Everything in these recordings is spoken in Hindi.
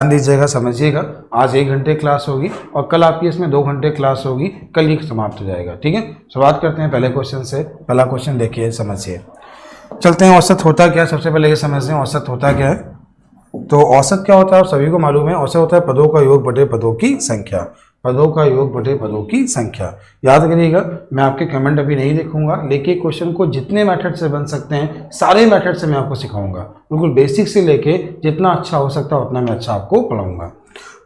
ध्यान दीजिएगा, समझिएगा। आज 1 घंटे क्लास होगी और कल आपकी इसमें 2 घंटे क्लास होगी, कल ही समाप्त हो जाएगा। ठीक है, शुरुआत करते हैं पहले क्वेश्चन से। पहला क्वेश्चन देखिए, समझिए। चलते हैं, औसत होता क्या है सबसे पहले ये समझते हैं, औसत होता क्या है। तो औसत क्या होता है आप सभी को मालूम है, औसत होता है पदों का योग बटे पदों की संख्या। पदों का योग बटे पदों की संख्या। याद करिएगा, मैं आपके कमेंट अभी नहीं देखूंगा, लेकिन क्वेश्चन को जितने मेथड से बन सकते हैं सारे मेथड से मैं आपको सिखाऊंगा, बिल्कुल बेसिक से लेके जितना अच्छा हो सकता है उतना मैं अच्छा आपको पढ़ाऊंगा।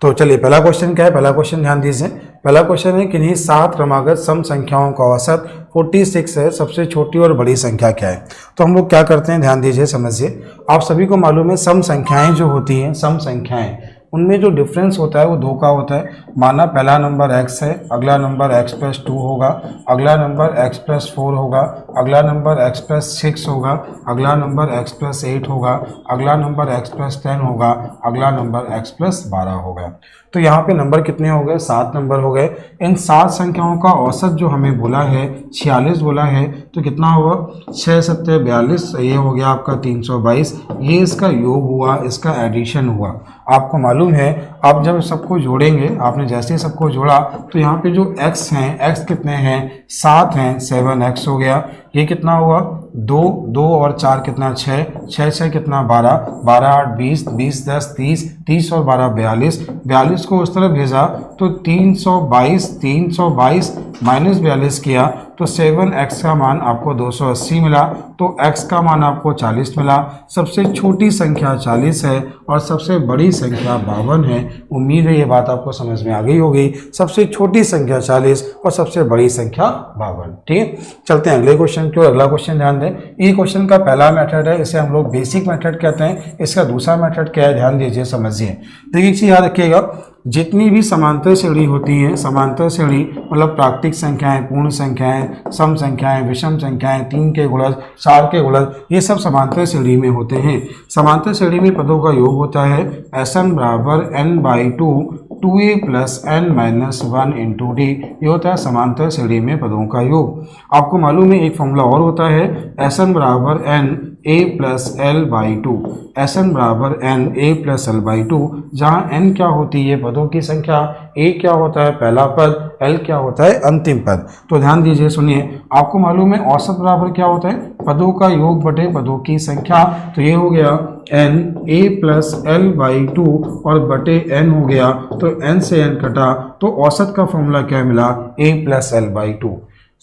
तो चलिए, पहला क्वेश्चन क्या है। पहला क्वेश्चन ध्यान दीजिए, पहला क्वेश्चन है किन्हीं 7 क्रमागत सम संख्याओं का औसत 46 है, सबसे छोटी और बड़ी संख्या क्या है। तो हम लोग क्या करते हैं, ध्यान दीजिए, समझिए। आप सभी को मालूम है सम संख्याएं जो होती हैं, सम संख्याएं, उनमें जो डिफरेंस होता है वो 2 का होता है। माना पहला नंबर x है, अगला नंबर x+2 होगा, अगला नंबर x+4 होगा, अगला नंबर x+6 होगा, अगला नंबर x+8 होगा, अगला नंबर x+10 होगा, अगला नंबर x+12 होगा। तो यहाँ पे नंबर कितने हो गए, 7 नंबर हो गए। इन 7 संख्याओं का औसत जो हमें बोला है 46 बोला है, तो कितना होगा, 6 7 42, ये हो गया आपका 322। ये इसका योग हुआ, इसका एडिशन हुआ। आपको मालूम है आप जब सबको जोड़ेंगे, आपने जैसे ही सबको जोड़ा तो यहाँ पे जो x हैं, x कितने हैं, 7 हैं, 7x हो गया। ये कितना हुआ, 2 2 और 4 कितना, 6 6 6 कितना, 12 12 8 20 20 10 30 30 और 12 42 42 को उस तरफ भेजा तो 322 माइनस 42 किया तो 7x का मान आपको 280 मिला। तो x का मान आपको 40 मिला। सबसे छोटी संख्या 40 है और सबसे बड़ी संख्या 52 है। उम्मीद है ये बात आपको समझ में आ गई होगी। सबसे छोटी संख्या 40 और सबसे बड़ी संख्या 52। ठीक है, चलते हैं अगले क्वेश्चन की ओर। अगला क्वेश्चन ध्यान दें, ये क्वेश्चन का पहला मेथड है, इसे हम लोग बेसिक मेथड कहते हैं। इसका दूसरा मेथड क्या है, ध्यान दीजिए, समझिए। देखिए एक चीज याद रखिएगा, जितनी भी समांतर श्रेणी होती हैं, समांतर श्रेणी मतलब प्राकृतिक संख्याएं, पूर्ण संख्याएं, सम संख्याएं, विषम संख्याएं, 3 के गुणज, 4 के गुणज, ये सब समांतर श्रेणी में होते हैं। समांतर श्रेणी में पदों का योग होता है Sn बराबर n/2 2a + n - 1 × d। ये होता है समांतर श्रेणी में पदों का योग। आपको मालूम है एक फॉर्मूला और होता है Sn बराबर n a + l/2। Sn बराबर n a + l/2, जहाँ n क्या होती है पदों की संख्या, a क्या होता है पहला पद, l क्या होता है अंतिम पद। तो ध्यान दीजिए, सुनिए। आपको मालूम है औसत बराबर क्या होता है, पदों का योग बटे पदों की संख्या। तो ये हो गया n a + l/2 और बटे n हो गया, तो n से n कटा तो औसत का फॉर्मूला क्या मिला, a + l/2।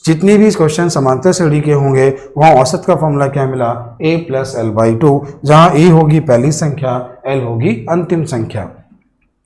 जितने भी क्वेश्चन समांतर श्रेणी के होंगे वहाँ औसत का फॉर्मूला क्या मिला, a + l/2, जहाँ a होगी पहली संख्या, l होगी अंतिम संख्या।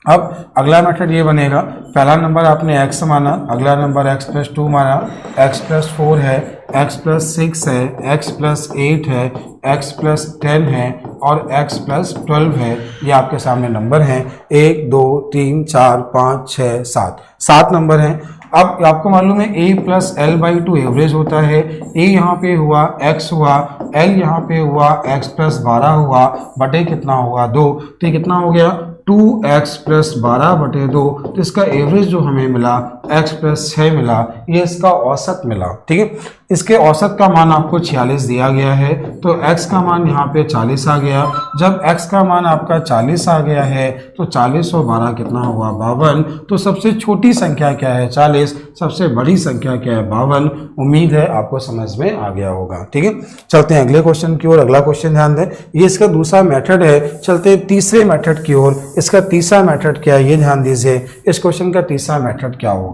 अब अगला मेथड ये बनेगा, पहला नंबर आपने x माना, अगला नंबर x+2 माना, x+4 है, x+6 है, x+8 है, x+10 है और x+12 है। ये आपके सामने नंबर हैं 1 2 3 4 5 6 7 7 नंबर हैं। अब आपको मालूम है a + l/2 एवरेज होता है। a यहाँ पे हुआ, x हुआ, l यहाँ पे हुआ, x+12 हुआ, बटे कितना हुआ 2। तो कितना हो गया 2x+12 बटे 2। तो इसका एवरेज जो हमें मिला x+6 मिला, ये इसका औसत मिला। ठीक है, इसके औसत का मान आपको 46 दिया गया है, तो x का मान यहाँ पे 40 आ गया। जब x का मान आपका 40 आ गया है तो 40 और 12 कितना हुआ 52। तो सबसे छोटी संख्या क्या है 40, सबसे बड़ी संख्या क्या है 52। उम्मीद है आपको समझ में आ गया होगा। ठीक है, चलते हैं अगले क्वेश्चन की ओर। अगला क्वेश्चन ध्यान दें, ये इसका दूसरा मेथड है। चलते हैं तीसरे मेथड की ओर। इसका तीसरा मेथड क्या है ये ध्यान दीजिए, इस क्वेश्चन का तीसरा मेथड क्या होगा।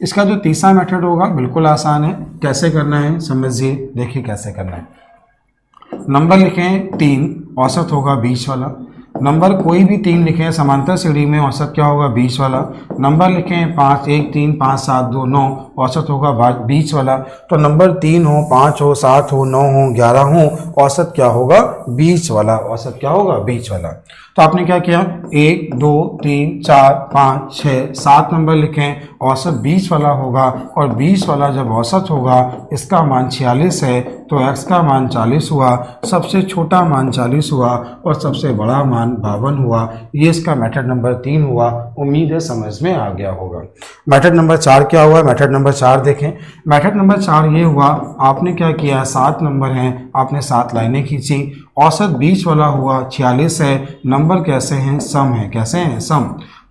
इसका जो तीसरा मेथड होगा बिल्कुल आसान है। कैसे करना है समझिए, देखिए कैसे करना है। नंबर लिखें 3, औसत होगा 20 वाला। नंबर कोई भी 3 लिखें, समांतर श्रेणी में औसत क्या होगा 20 वाला। नंबर लिखें 5 1 3 5 7 2 9, औसत होगा 20 वाला। तो नंबर 3 हो, 5 हो, 7 हो, 9 हो, 11 हो, औसत क्या होगा 20 वाला। औसत क्या होगा 20 वाला। तो आपने क्या किया, 1 2 3 4 5 6 7 नंबर लिखें, औसत 20 वाला होगा। और 20 वाला जब औसत होगा, इसका मान 46 है, तो x का मान 40 हुआ, सबसे छोटा मान 40 हुआ और सबसे बड़ा मान 52 हुआ। ये इसका मेथड नंबर 3 हुआ। उम्मीद है समझ में आ गया होगा। मेथड नंबर 4 क्या हुआ, मेथड नंबर 4 देखें। मेथड नंबर 4 ये हुआ, आपने क्या किया, 7 नंबर हैं, आपने 7 लाइनें खींची, औसत 20 वाला हुआ, 46 है, नंबर नंबर कैसे हैं, सम है, कैसे हैं, सम।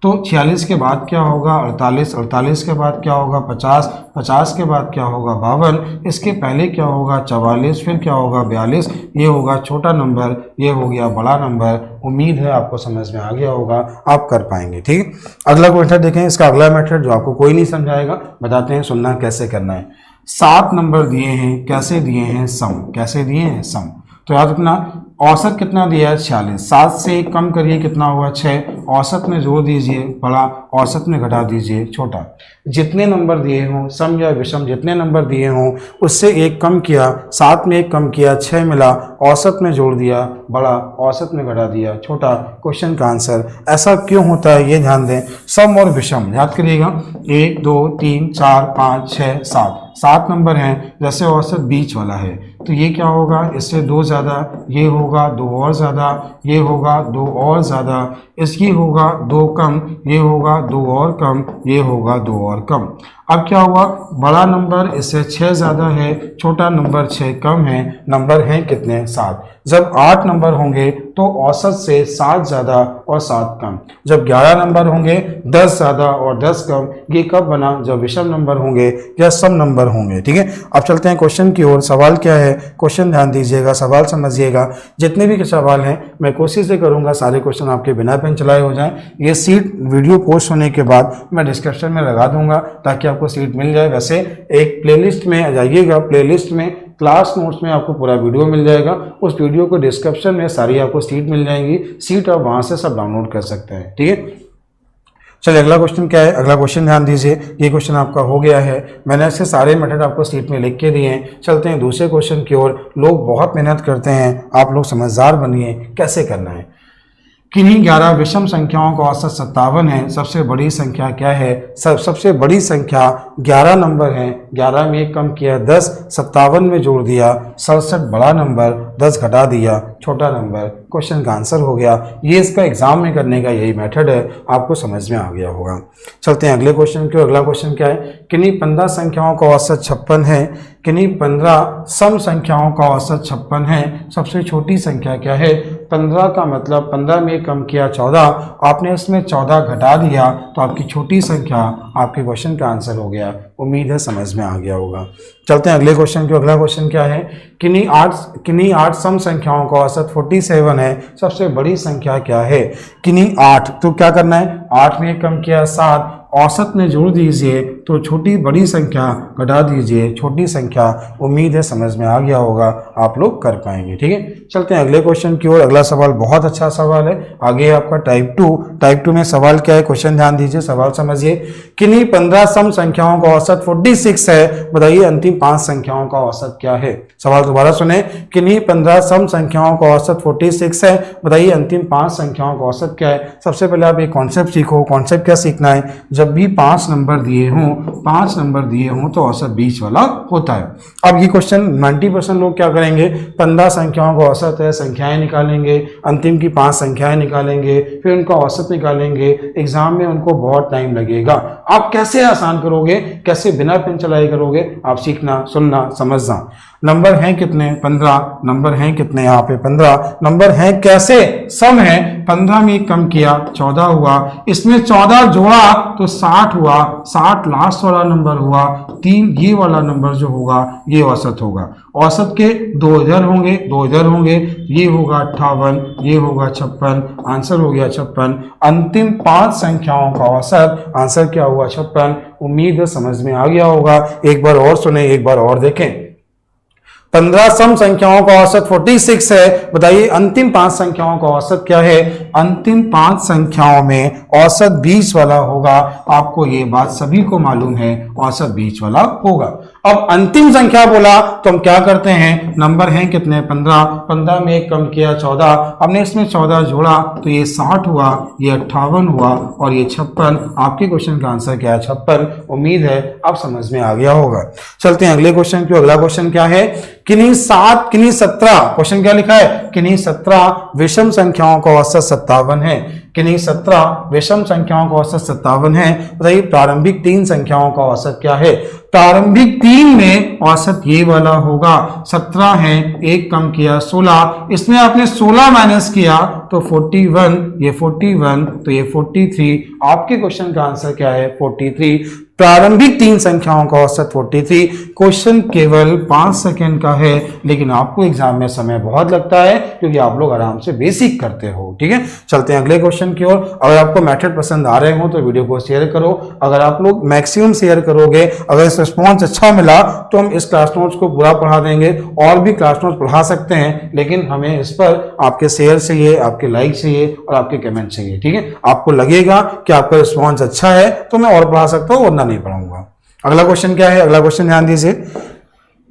तो 46 के बाद क्या होगा 48, 48 के बाद क्या होगा 50, 50 के बाद क्या होगा 52, इसके पहले क्या होगा 44, फिर क्या होगा 42, ये होगा छोटा नंबर, ये हो गया बड़ा नंबर। उम्मीद है आपको समझ में आ गया होगा, आप कर पाएंगे। ठीक है, अगला मेथड देखें। इसका अगला मेथड जो आपको कोई नहीं समझाएगा, बताते हैं, सुनना कैसे करना है। 7 नंबर दिए हैं, कैसे दिए हैं, सम, कैसे दिए हैं, सम। तो याद रखना, औसत कितना दिया है 46, 7 से कम करिए कितना हुआ 6, औसत में जोड़ दीजिए बड़ा, औसत में घटा दीजिए छोटा। जितने नंबर दिए हों, सम या विषम जितने नंबर दिए हों उससे एक कम किया, 7 में एक कम किया 6 मिला, औसत में जोड़ दिया बड़ा, औसत में घटा दिया छोटा, क्वेश्चन का आंसर। ऐसा क्यों होता है ये ध्यान दें। सम और विषम याद करिएगा, 1 2 3 4 5 6 7, 7 नंबर हैं, जैसे औसत बीच वाला है तो ये क्या होगा, इससे 2 ज़्यादा, ये होगा 2 और ज़्यादा, ये होगा 2 और ज़्यादा, इसकी होगा 2 कम, ये होगा 2 और कम, ये होगा 2 और कम। अब क्या हुआ, बड़ा नंबर इससे 6 ज़्यादा है, छोटा नंबर 6 कम है, नंबर हैं कितने 7। जब 8 नंबर होंगे तो औसत से 7 ज़्यादा और 7 कम। जब 11 नंबर होंगे 10 ज़्यादा और 10 कम। ये कब बना, जब विषम नंबर होंगे या सम नंबर होंगे। ठीक है, अब चलते हैं क्वेश्चन की ओर। सवाल क्या है, क्वेश्चन ध्यान दीजिएगा, सवाल समझिएगा। जितने भी सवाल हैं मैं कोशिश करूंगा सारे क्वेश्चन आपके बिना पेन चलाए हो जाएं। ये सीट वीडियो पोस्ट होने के बाद मैं डिस्क्रिप्शन में लगा दूंगा ताकि आपको सीट मिल जाए। वैसे एक प्लेलिस्ट में जाइएगा, प्लेलिस्ट में क्लास नोट्स में आपको पूरा वीडियो मिल जाएगा। उस वीडियो को डिस्क्रिप्शन में सारी आपको सीट मिल जाएंगी, सीट आप वहां से सब डाउनलोड कर सकते हैं। ठीक है, चलिए अगला क्वेश्चन क्या है। अगला क्वेश्चन ध्यान दीजिए, ये क्वेश्चन आपका हो गया है, मैंने ऐसे सारे मेथड आपको सीट में लिख के दिए हैं। चलते हैं दूसरे क्वेश्चन की ओर। लोग बहुत मेहनत करते हैं, आप लोग समझदार बनिए, कैसे करना है। किन्हीं 11 विषम संख्याओं का औसत 57 है, सबसे बड़ी संख्या क्या है। सबसे बड़ी संख्या 11 नंबर है, 11 में एक कम किया 10, 57 में जोड़ दिया 67, बड़ा नंबर 10 घटा दिया छोटा नंबर। क्वेश्चन का आंसर हो गया। ये इसका एग्जाम में करने का यही मेथड है, आपको समझ में आ गया होगा। चलते हैं अगले क्वेश्चन की। अगला क्वेश्चन क्या है, किन्हीं 15 संख्याओं का औसत 56 है, किन्हीं 15 सम संख्याओं का औसत 56 है, सबसे छोटी संख्या क्या है। 15 का मतलब 15 में कम किया 14, आपने इसमें 14 घटा दिया तो आपकी छोटी संख्या आपके क्वेश्चन का आंसर हो गया। उम्मीद है समझ में आ गया होगा। चलते हैं अगले क्वेश्चन की। अगला क्वेश्चन क्या है, किन्हीं 8 सम संख्याओं का औसत 47 है, सबसे बड़ी संख्या क्या है। किन्हीं 8, तो क्या करना है, 8 में कम किया 7, औसत में जोड़ दीजिए तो छोटी बड़ी संख्या घटा दीजिए छोटी संख्या। उम्मीद है समझ में आ गया होगा, आप लोग कर पाएंगे। ठीक है, चलते हैं अगले क्वेश्चन की ओर। अगला सवाल बहुत अच्छा सवाल है, आगे है आपका टाइप 2। टाइप 2 में सवाल क्या है, क्वेश्चन ध्यान दीजिए, सवाल समझिए। किन्हीं 15 सम संख्याओं का औसत 46 है, बताइए अंतिम 5 संख्याओं का औसत क्या है। सवाल दोबारा सुने, किन्हीं 15 सम संख्याओं का औसत 46 है, बताइए अंतिम 5 संख्याओं का औसत क्या है। सबसे पहले आप एक कॉन्सेप्ट सीखो। कॉन्सेप्ट क्या सीखना है, जब भी 5 नंबर दिए हों तो औसत बीच वाला होता है। अब ये क्वेश्चन 90% लोग क्या करेंगे, 15 संख्याओं का औसत है, संख्याएं निकालेंगे, अंतिम की 5 संख्याएं निकालेंगे, फिर उनका औसत निकालेंगे। एग्जाम में उनको बहुत टाइम लगेगा। आप कैसे आसान करोगे, कैसे बिना पेन चलाए करोगे, आप सीखना, सुनना, समझना। नंबर हैं कितने, 15 नंबर हैं कितने, यहाँ पे 15 नंबर हैं, कैसे, सम है। 15 में कम किया 14 हुआ, इसमें 14 जोड़ा तो 60 हुआ, 60 लास्ट वाला नंबर हुआ, 3 ये वाला नंबर जो होगा ये औसत होगा। औसत के 2 इधर होंगे, 2 इधर होंगे, ये होगा 58, ये होगा 56, आंसर हो गया 56। अंतिम 5 संख्याओं का औसत, आंसर क्या हुआ 56। उम्मीद है समझ में आ गया होगा। एक बार और सुने, एक बार और देखें। 15 सम संख्याओं का औसत 46 है, बताइए अंतिम 5 संख्याओं का औसत क्या है। अंतिम 5 संख्याओं में औसत बीच वाला होगा, आपको ये बात सभी को मालूम है, औसत बीच वाला होगा। अब अंतिम संख्या बोला तो हम क्या करते हैं, नंबर हैं कितने 15, 15 में एक कम किया 14, हमने इसमें 14 जोड़ा तो ये 60 हुआ, ये 58 हुआ और ये 56। आपके क्वेश्चन का आंसर क्या है 56। उम्मीद है आप समझ में आ गया होगा। चलते हैं अगले क्वेश्चन की। अगला क्वेश्चन क्या है, किन्हीं 17, क्वेश्चन क्या लिखा है, किन्हीं 17 विषम संख्याओं का औसत 57 है, किन्हीं 17 विषम संख्याओं का औसत 57 है, बताइए प्रारंभिक 3 संख्याओं का औसत क्या है। प्रारंभिक 3 में औसत ये वाला होगा, 17 है, एक कम किया 16, इसमें आपने 16 माइनस किया तो 41, ये 41 तो ये 43, आपके क्वेश्चन का आंसर क्या है 43। प्रारंभिक 3 संख्याओं का औसत 43। क्वेश्चन केवल 5 सेकंड का है, लेकिन आपको एग्जाम में समय बहुत लगता है क्योंकि आप लोग आराम से बेसिक करते हो। ठीक है, चलते हैं अगले क्वेश्चन की ओर। अगर आपको मेथड पसंद आ रहे हो तो वीडियो को शेयर करो। अगर आप लोग मैक्सिमम शेयर करोगे, अगर इस रिस्पॉन्स अच्छा मिला तो हम इस क्लास नोट्स को पूरा पढ़ा देंगे, और भी क्लास नोट्स पढ़ा सकते हैं, लेकिन हमें इस पर आपके शेयर चाहिए, आपके लाइक चाहिए और आपके कमेंट चाहिए। ठीक है, आपको लगेगा कि आपका रिस्पॉन्स अच्छा है तो मैं और पढ़ा सकता हूँ, वरना नहीं पढ़ाऊंगा। अगला क्वेश्चन क्या है, अगला क्वेश्चन ध्यान दीजिए।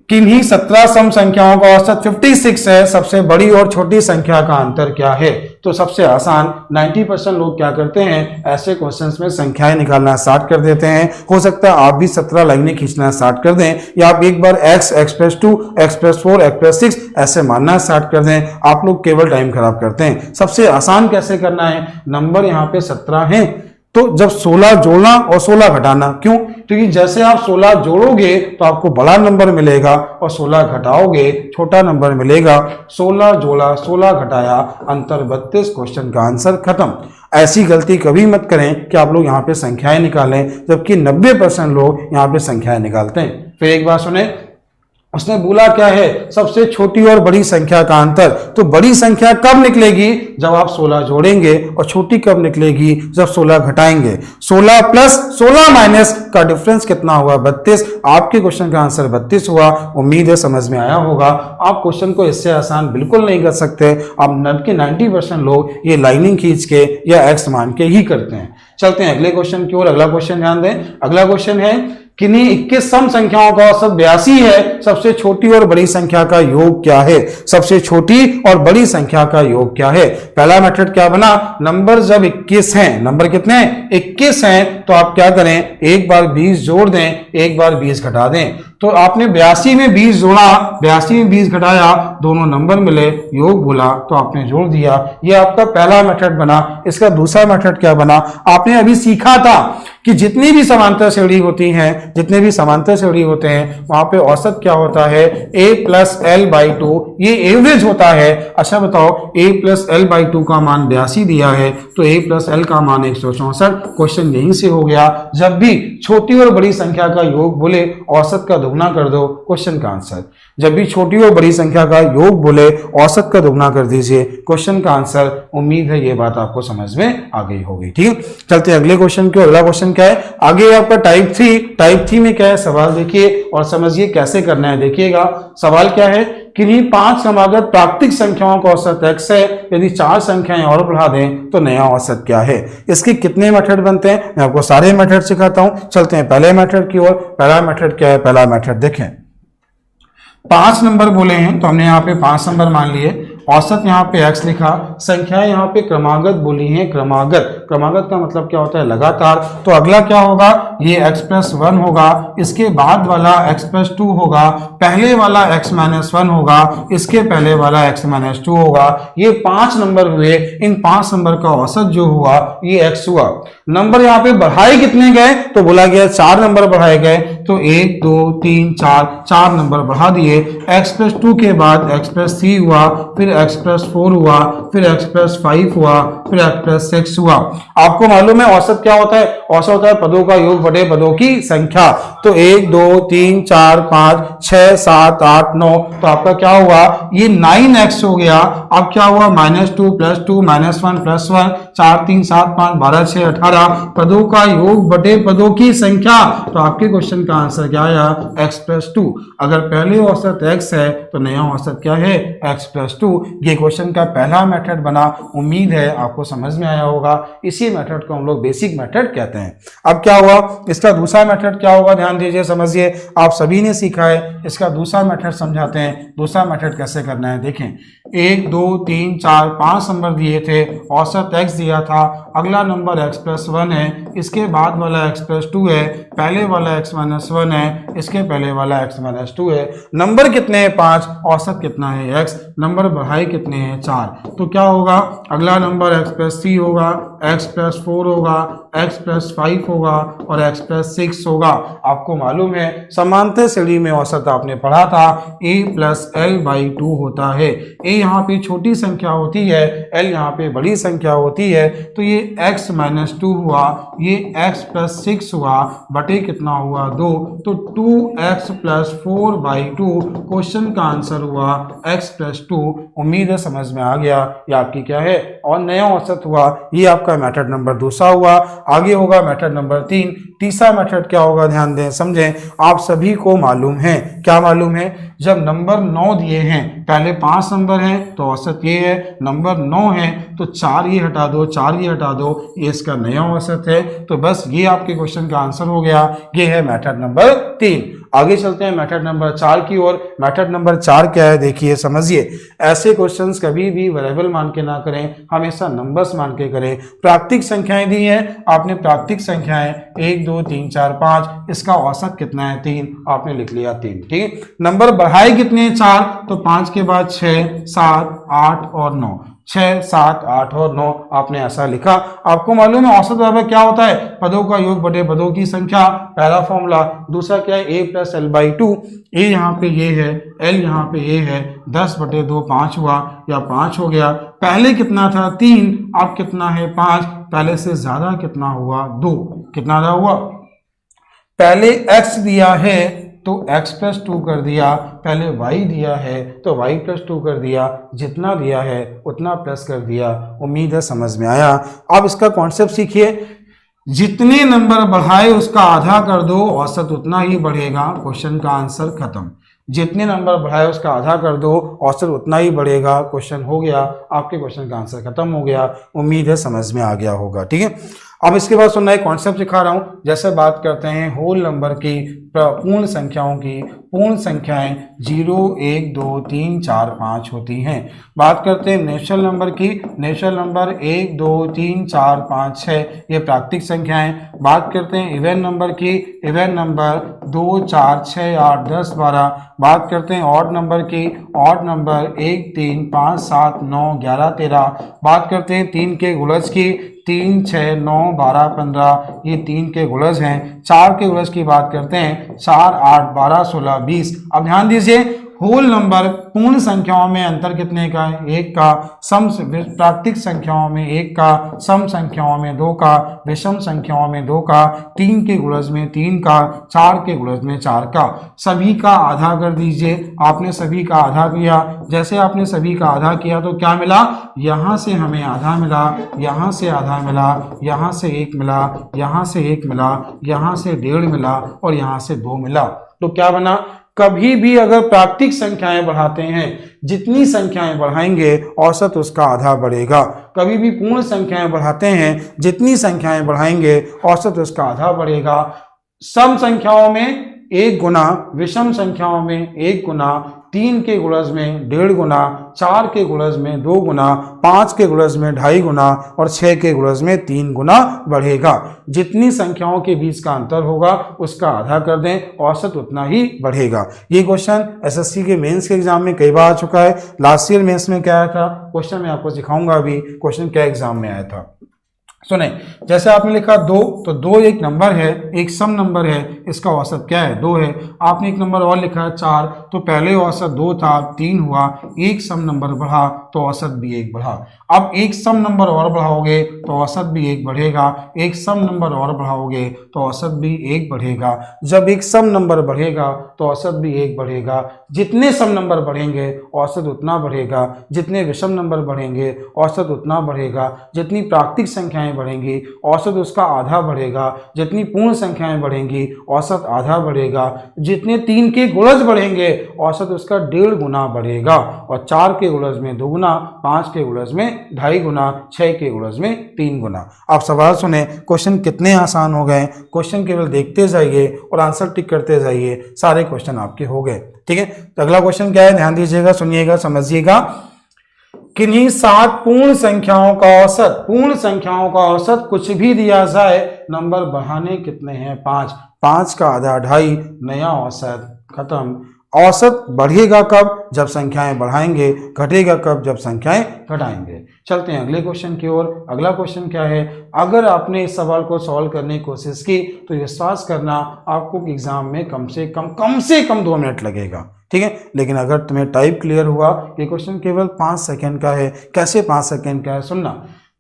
किन्हीं 17 सम संख्याओं का औसत 56 है, सबसे बड़ी और छोटी संख्या का अंतर क्या है? तो सबसे आसान, 90% लोग क्या करते हैं, ऐसे क्वेश्चंस में संख्याएं निकालना स्टार्ट कर देते हैं। हो सकता है आप भी 17 लाइनें खींचना स्टार्ट कर दें, या आप एक बार x, x+2, x+4, x+6 ऐसे मानना स्टार्ट कर दें। आप लोग केवल टाइम खराब करते हैं। सबसे आसान कैसे करना है, नंबर यहाँ पे 17 हैं, तो जब 16 जोड़ना और 16 घटाना। क्यों? क्योंकि जैसे आप 16 जोड़ोगे तो आपको बड़ा नंबर मिलेगा और 16 घटाओगे छोटा नंबर मिलेगा। 16 जोड़ा 16 घटाया, अंतर 32, क्वेश्चन का आंसर खत्म। ऐसी गलती कभी मत करें कि आप लोग यहाँ पे संख्याएं निकालें, जबकि 90% लोग यहाँ पे संख्याएं निकालते हैं। फिर एक बात सुने, उसने बोला क्या है, सबसे छोटी और बड़ी संख्या का अंतर। तो बड़ी संख्या कब निकलेगी, जब आप 16 जोड़ेंगे, और छोटी कब निकलेगी, जब 16 घटाएंगे। 16 प्लस 16 माइनस का डिफरेंस कितना हुआ, 32। आपके क्वेश्चन का आंसर 32 हुआ। उम्मीद है समझ में आया होगा। आप क्वेश्चन को इससे आसान बिल्कुल नहीं कर सकते। आप 90% लोग ये लाइनिंग खींच के या एक्स मान के ही करते हैं। चलते हैं अगले क्वेश्चन की ओर। अगला क्वेश्चन ध्यान दें। अगला क्वेश्चन है, किन्हीं 21 सम संख्याओं का औसत 82 है, सबसे छोटी और बड़ी संख्या का योग क्या है? सबसे छोटी और बड़ी संख्या का योग क्या है? पहला मेथड क्या बना, नंबर जब 21 हैं, नंबर कितने हैं 21 हैं, तो आप क्या करें, एक बार 20 जोड़ दें, एक बार 20 घटा दें। तो आपने 82 में 20 जोड़ा, 82 में 20 घटाया, दोनों नंबर मिले, योग बोला तो आपने जोड़ दिया। ये आपका पहला मेथड बना। इसका दूसरा मेथड क्या बना, आपने अभी सीखा था कि जितनी भी समांतर श्रेणी होती हैं, जितने भी समांतर श्रेणी होते हैं, वहां पे औसत क्या होता है, a+l/2, ये एवरेज होता है। अच्छा बताओ, a+l/2 का मान 82 दिया है, तो a+l का मान 164। क्वेश्चन यहीं से हो गया। जब भी छोटी और बड़ी संख्या का योग बोले, औसत का दुगना कर दो, क्वेश्चन का आंसर। जब भी छोटी और बड़ी संख्या का योग बोले, औसत का दुगना कर दीजिए, क्वेश्चन का आंसर। उम्मीद है ये बात आपको समझ में आ गई होगी। ठीक है, चलते हैं अगले क्वेश्चन की। अगला क्वेश्चन क्या है, आगे आपका टाइप 3। टाइप 3 में क्या है, सवाल देखिए और समझिए कैसे करना है। देखिएगा सवाल क्या है, किन्हीं 5 क्रमागत प्राकृतिक संख्याओं का औसत x है, यदि 4 संख्याएं और बढ़ा दें तो नया औसत क्या है? इसके कितने मेथड बनते हैं, मैं आपको सारे मेथड सिखाता हूं। चलते हैं पहले मेथड की ओर। पहला मेथड क्या है, पहला मेथड देखें। 5 नंबर बोले हैं तो हमने यहाँ पे 5 नंबर मान लिए, औसत यहाँ पे x लिखा, संख्या यहाँ पे क्रमागत बोली है, क्रमागत। क्रमागत का मतलब क्या होता है, लगातार। तो अगला क्या होगा, ये x+1 होगा, इसके बाद वाला x+2 होगा, पहले वाला x-1 होगा, इसके पहले वाला x-2 होगा। ये 5 नंबर हुए। इन 5 नंबर का औसत जो हुआ ये x हुआ। नंबर यहाँ पे बढ़ाए कितने गए, तो बोला गया 4 नंबर बढ़ाए गए, तो 1 2 3 4 नंबर बढ़ा दिए। x+2 के बाद x+3 हुआ, फिर x+4 हुआ, फिर x+5 हुआ, फिर x+6 हुआ। आपको मालूम है औसत क्या होता है, औसत होता है पदों का योग बटे पदों की संख्या। तो 1 2 3 4 5 6 7 8 9, तो आपका क्या हुआ, ये 9x हो गया। अब क्या हुआ, -2 +2 -1 +1, 4 3 7 5 12 6 18, पदों का योग बटे पदों की संख्या। तो आपके क्वेश्चन का आंसर क्या आया, x+2। अगर पहले औसत x है तो नया औसत क्या है, x+2। ये क्वेश्चन का पहला मेथड बना। उम्मीद है आपको समझ में आया होगा। इसी मेथड को हम लोग बेसिक मेथड कहते हैं। अब क्या हुआ, इसका दूसरा मेथड क्या होगा, ध्यान दीजिए, समझिए। आप सभी ने सीखा है, इसका दूसरा मेथड समझाते हैं। दूसरा मेथड कैसे करना है, देखें। 1 2 3 4 5 नंबर दिए थे, औसत x दिया था, अगला नंबर x+1 है, इसके बाद वाला x+2 है, पहले वाला x-1 है, इसके पहले वाला x-2 है। नंबर कितने हैं, 5, औसत कितना है x, नंबर बढ़ाए कितने हैं, 4। तो क्या होगा, अगला नंबर x+3 होगा, x+4 होगा, x+5 होगा और x+6 होगा। आपको मालूम है समांतर श्रेणी में औसत आपने पढ़ा था a+l/2 होता है। a यहाँ पे छोटी संख्या होती है, l यहाँ पे बड़ी संख्या होती है, तो ये x-2 हुआ, ये x+6 हुआ, बटे कितना हुआ 2, तो 2x+4/2 क्वेश्चन का आंसर हुआ x+2। उम्मीद है समझ में आ गया ये आपकी क्या है और नया औसत हुआ। ये आपका मेथड नंबर दूसरा हुआ। आगे होगा मेथड नंबर 3। तीसरा मेथड क्या होगा, ध्यान दें समझें। आप सभी को मालूम है, क्या मालूम है, जब नंबर 9 दिए हैं, पहले 5 नंबर हैं तो औसत ये है, नंबर 9 है तो 4 ये हटा दो, 4 ये हटा दो, ये इसका नया औसत है। तो बस ये आपके क्वेश्चन का आंसर हो गया। ये है मेथड नंबर 3। आगे चलते हैं मेथड नंबर 4 की ओर। मेथड नंबर 4 क्या है, देखिए समझिए। ऐसे क्वेश्चंस कभी भी वेरिएबल मान के ना करें, हमेशा नंबर्स मान के करें। प्राकृतिक संख्याएं दी हैं, आपने प्राकृतिक संख्याएं 1 2 3 4 5, इसका औसत कितना है 3, आपने लिख लिया 3। ठीक है, नंबर बढ़ाए कितने 4, तो 5 के बाद 6 7 8 और 9, 6 7 8 और 9 आपने ऐसा लिखा। आपको मालूम है औसत बराबर क्या होता है, पदों का योग बटे पदों की संख्या, पहला फॉर्मूला। दूसरा क्या है, a+l/2। a यहाँ पे ये है, l यहाँ पे ये है, 10/2 5 हुआ या 5 हो गया। पहले कितना था 3, अब कितना है 5, पहले से ज्यादा कितना हुआ 2, कितना हुआ, पहले x दिया है तो x+2 कर दिया, पहले y दिया है तो y+2 कर दिया, जितना दिया है उतना प्लस कर दिया। उम्मीद है समझ में आया। अब इसका कॉन्सेप्ट सीखिए। जितने नंबर बढ़ाए उसका आधा कर दो, औसत उतना ही बढ़ेगा। क्वेश्चन का आंसर खत्म। जितने नंबर बढ़ाए उसका आधा कर दो, औसत उतना ही बढ़ेगा। क्वेश्चन हो गया, आपके क्वेश्चन का आंसर खत्म हो गया। उम्मीद है समझ में आ गया होगा। ठीक है, अब इसके बाद सुनना है कॉन्सेप्ट सिखा रहा हूं। जैसे बात करते हैं होल नंबर की, पूर्ण संख्याओं की, पूर्ण संख्याएं 0 1 2 3 4 5 होती हैं। बात करते हैं नेचुरल नंबर की, नेचुरल नंबर 1 2 3 4 5 6, ये प्राकृतिक संख्याएं। बात करते हैं इवन नंबर की, इवन नंबर 2 4 6 8 10 12। बात करते हैं ऑड नंबर की, ऑड नंबर 1 3 5 7 9 11 13। बात करते हैं 3 के गुणज की, 3 6 9 12 15, ये 3 के गुणज हैं। 4 के गुणज की बात करते हैं, 4 8 12 16 20। अब ध्यान दीजिए, होल नंबर पूर्ण संख्याओं में अंतर कितने का है, 1 का। सम प्राकृतिक संख्याओं में 1 का, सम संख्याओं में 2 का, विषम संख्याओं में 2 का, 3 के गुणज में 3 का, 4 के गुणज में 4 का। सभी का आधा कर दीजिए। आपने सभी का आधा किया, जैसे आपने सभी का आधा किया तो क्या मिला, यहाँ से हमें आधा मिला, यहाँ से आधा मिला, यहाँ से 1 मिला, यहाँ से 1 मिला, यहाँ से 1.5 मिला और यहाँ से 2 मिला। तो क्या बना, कभी भी अगर प्राकृतिक संख्याएं बढ़ाते हैं, जितनी संख्याएं बढ़ाएंगे औसत उसका आधा बढ़ेगा। कभी भी पूर्ण संख्याएं बढ़ाते हैं, जितनी संख्याएं बढ़ाएंगे औसत उसका आधा बढ़ेगा। सम संख्याओं में 1 गुना, विषम संख्याओं में 1 गुना, 3 के गुणज में 1.5 गुना, 4 के गुणज में 2 गुना, 5 के गुणज में 2.5 गुना और 6 के गुणज में 3 गुना बढ़ेगा। जितनी संख्याओं के बीच का अंतर होगा उसका आधा कर दें, औसत उतना ही बढ़ेगा। ये क्वेश्चन एसएससी के मेंस के एग्जाम में कई बार आ चुका है। लास्ट ईयर मेंस में क्या आया था, क्वेश्चन मैं आपको सिखाऊंगा अभी क्वेश्चन क्या एग्जाम में आया था। सुने, जैसे आपने लिखा 2, तो 2 एक नंबर है, एक सम नंबर है, इसका औसत क्या है 2 है। आपने एक नंबर और लिखा है 4, तो पहले औसत 2 था 3 हुआ, एक सम नंबर बढ़ा तो औसत भी 1 बढ़ा। अब एक सम नंबर और बढ़ाओगे तो औसत भी 1 बढ़ेगा, एक सम नंबर और बढ़ाओगे तो औसत भी 1 बढ़ेगा। जब एक सम नंबर बढ़ेगा तो औसत भी 1 बढ़ेगा। जितने सम नंबर बढ़ेंगे औसत उतना बढ़ेगा, जितने विषम नंबर बढ़ेंगे औसत उतना बढ़ेगा। जितनी प्राकृतिक संख्याएं बढ़ेंगी औसत उसका आधा बढ़ेगा, जितनी पूर्ण संख्याएं बढ़ेंगी औसत आधा बढ़ेगा, जितने 3 के गुणज बढ़ेंगे औसत उसका 1.5 गुना बढ़ेगा और 4 के गुणज में 2 गुना, 5 के गुणज में 2.5 गुना, 6 के गुणज में 3 गुना। आप सवाल सुने, क्वेश्चन कितने आसान हो गए। क्वेश्चन केवल देखते जाइए और आंसर टिक करते जाइए, सारे क्वेश्चन आपके हो गए। ठीक है, तो अगला क्वेश्चन क्या है, ध्यान दीजिएगा, सुनिएगा, समझिएगा। किन्हीं 7 पूर्ण संख्याओं का औसत, पूर्ण संख्याओं का औसत कुछ भी दिया जाए, नंबर बढ़ाने कितने हैं 5, 5 का आधा 2.5, नया औसत खत्म। औसत बढ़ेगा कब, जब संख्याएं बढ़ाएंगे, घटेगा कब, जब संख्याएं घटाएंगे। चलते हैं अगले क्वेश्चन की ओर। अगला क्वेश्चन क्या है, अगर आपने इस सवाल को सॉल्व करने की कोशिश की तो विश्वास करना आपको एग्जाम में कम से कम 2 मिनट लगेगा, ठीक है। लेकिन अगर तुम्हें टाइप क्लियर हुआ, ये क्वेश्चन केवल 5 सेकंड का है। कैसे 5 सेकंड का है, सुनना।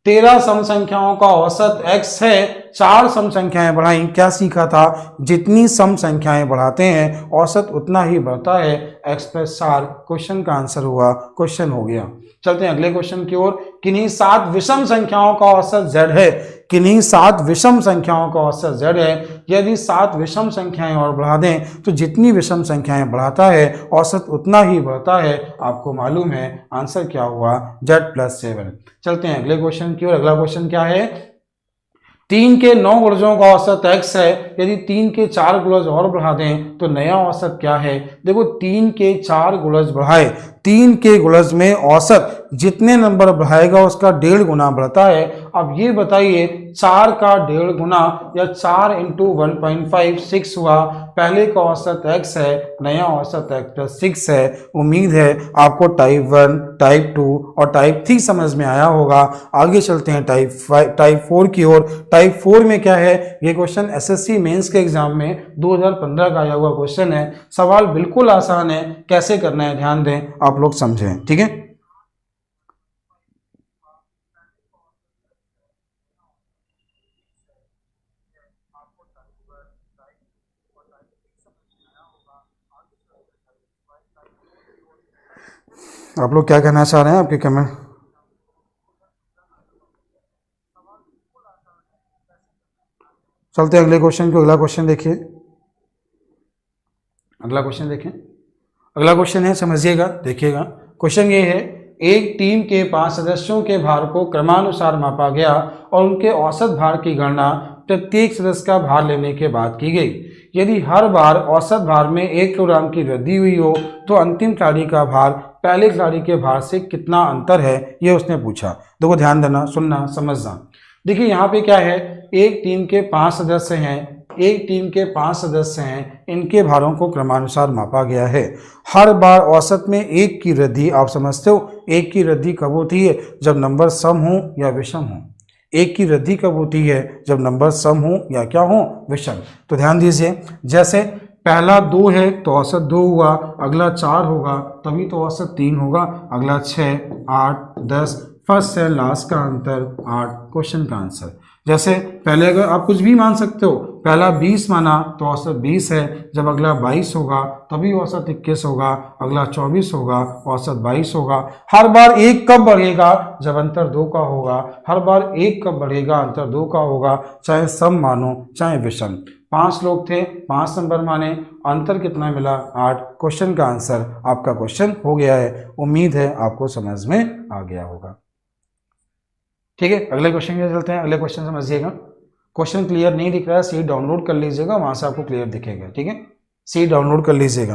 13 सम संख्याओं का औसत x है, 4 सम संख्याएं बढ़ाई। क्या सीखा था, जितनी सम संख्याएं बढ़ाते हैं औसत उतना ही बढ़ता है, x + 4। क्वेश्चन का आंसर हुआ, क्वेश्चन हो गया। चलते हैं अगले क्वेश्चन की ओर। किन्हीं 7 विषम संख्याओं का औसत z है, किन्हीं 7 विषम संख्याओं का औसत z है। यदि 7 विषम संख्याएं और बढ़ा दें तो जितनी विषम संख्याएं बढ़ाता है औसत उतना ही बढ़ता है। आपको मालूम है आंसर क्या हुआ, z + 7। चलते हैं अगले क्वेश्चन की ओर। अगला क्वेश्चन क्या है, 3 के 9 गुणजों का औसत x है, यदि 3 के 4 गुणज और बढ़ा दें तो नया औसत क्या है। देखो 3 के 4 गुणज बढ़ाए, 3 के गुणज में औसत जितने नंबर बढ़ाएगा उसका 1.5 गुना बढ़ता है। अब ये बताइए 4 का 1.5 गुना या 4 × 1.5 6 हुआ। पहले का औसत x है, नया औसत x + 6 है। उम्मीद है आपको टाइप 1, टाइप 2 और टाइप 3 समझ में आया होगा। आगे चलते हैं टाइप 4 की ओर। टाइप 4 में क्या है, ये क्वेश्चन एसएससी मेंस के एग्जाम में 2015 का आया हुआ क्वेश्चन है। सवाल बिल्कुल आसान है, कैसे करना है ध्यान दें, आप लोग समझें, ठीक है। आप लोग क्या कहना चाह रहे हैं, आपके कमेंट। चलते हैं अगले क्वेश्चन को। अगला क्वेश्चन देखिए, अगला क्वेश्चन देखें। अगला क्वेश्चन है, समझिएगा, देखिएगा। क्वेश्चन ये है, एक टीम के 5 सदस्यों के भार को क्रमानुसार मापा गया और उनके औसत भार की गणना प्रत्येक सदस्य का भार लेने के बाद की गई। यदि हर बार औसत भार में 1 किलोग्राम की वृद्धि हुई हो तो अंतिम खिलाड़ी का भार पहले खिलाड़ी के भार से कितना अंतर है, ये उसने पूछा। देखो ध्यान देना, सुनना, समझना। देखिए यहाँ पे क्या है, एक टीम के 5 सदस्य हैं, एक टीम के 5 सदस्य हैं, इनके भारों को क्रमानुसार मापा गया है। हर बार औसत में 1 की वृद्धि, आप समझते हो 1 की वृद्धि कब होती है, जब नंबर सम हो या विषम हो। 1 की वृद्धि कब होती है, जब नंबर सम हो या क्या हो, विषम। तो ध्यान दीजिए, जैसे पहला 2 है तो औसत 2 हुआ, अगला 4 होगा तभी तो औसत 3 होगा, अगला 6, 8, 10, फर्स्ट से लास्ट का अंतर 8। क्वेश्चन का आंसर, जैसे पहले अगर आप कुछ भी मान सकते हो, पहला 20 माना तो औसत 20 है, जब अगला 22 होगा तभी औसत 21 होगा, अगला 24 होगा औसत 22 होगा। हर बार 1 कब बढ़ेगा, जब अंतर 2 का होगा। हर बार 1 कब बढ़ेगा, अंतर 2 का होगा, चाहे सम मानो चाहे विषम। 5 लोग थे, 5 नंबर माने, अंतर कितना मिला, 8। क्वेश्चन का आंसर आपका क्वेश्चन हो गया है। उम्मीद है आपको समझ में आ गया होगा, ठीक है। अगले क्वेश्चन की चलते हैं। अगले क्वेश्चन समझिएगा। क्वेश्चन क्लियर नहीं दिख रहा है, सीट डाउनलोड कर लीजिएगा, वहां से आपको क्लियर दिखेगा, ठीक है। सीट डाउनलोड कर लीजिएगा,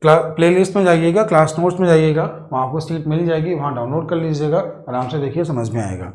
प्लेलिस्ट में जाइएगा, क्लास नोट्स में जाइएगा, वहाँ आपको सीट मिल जाएगी, वहाँ डाउनलोड कर लीजिएगा, आराम से देखिए, समझ में आएगा।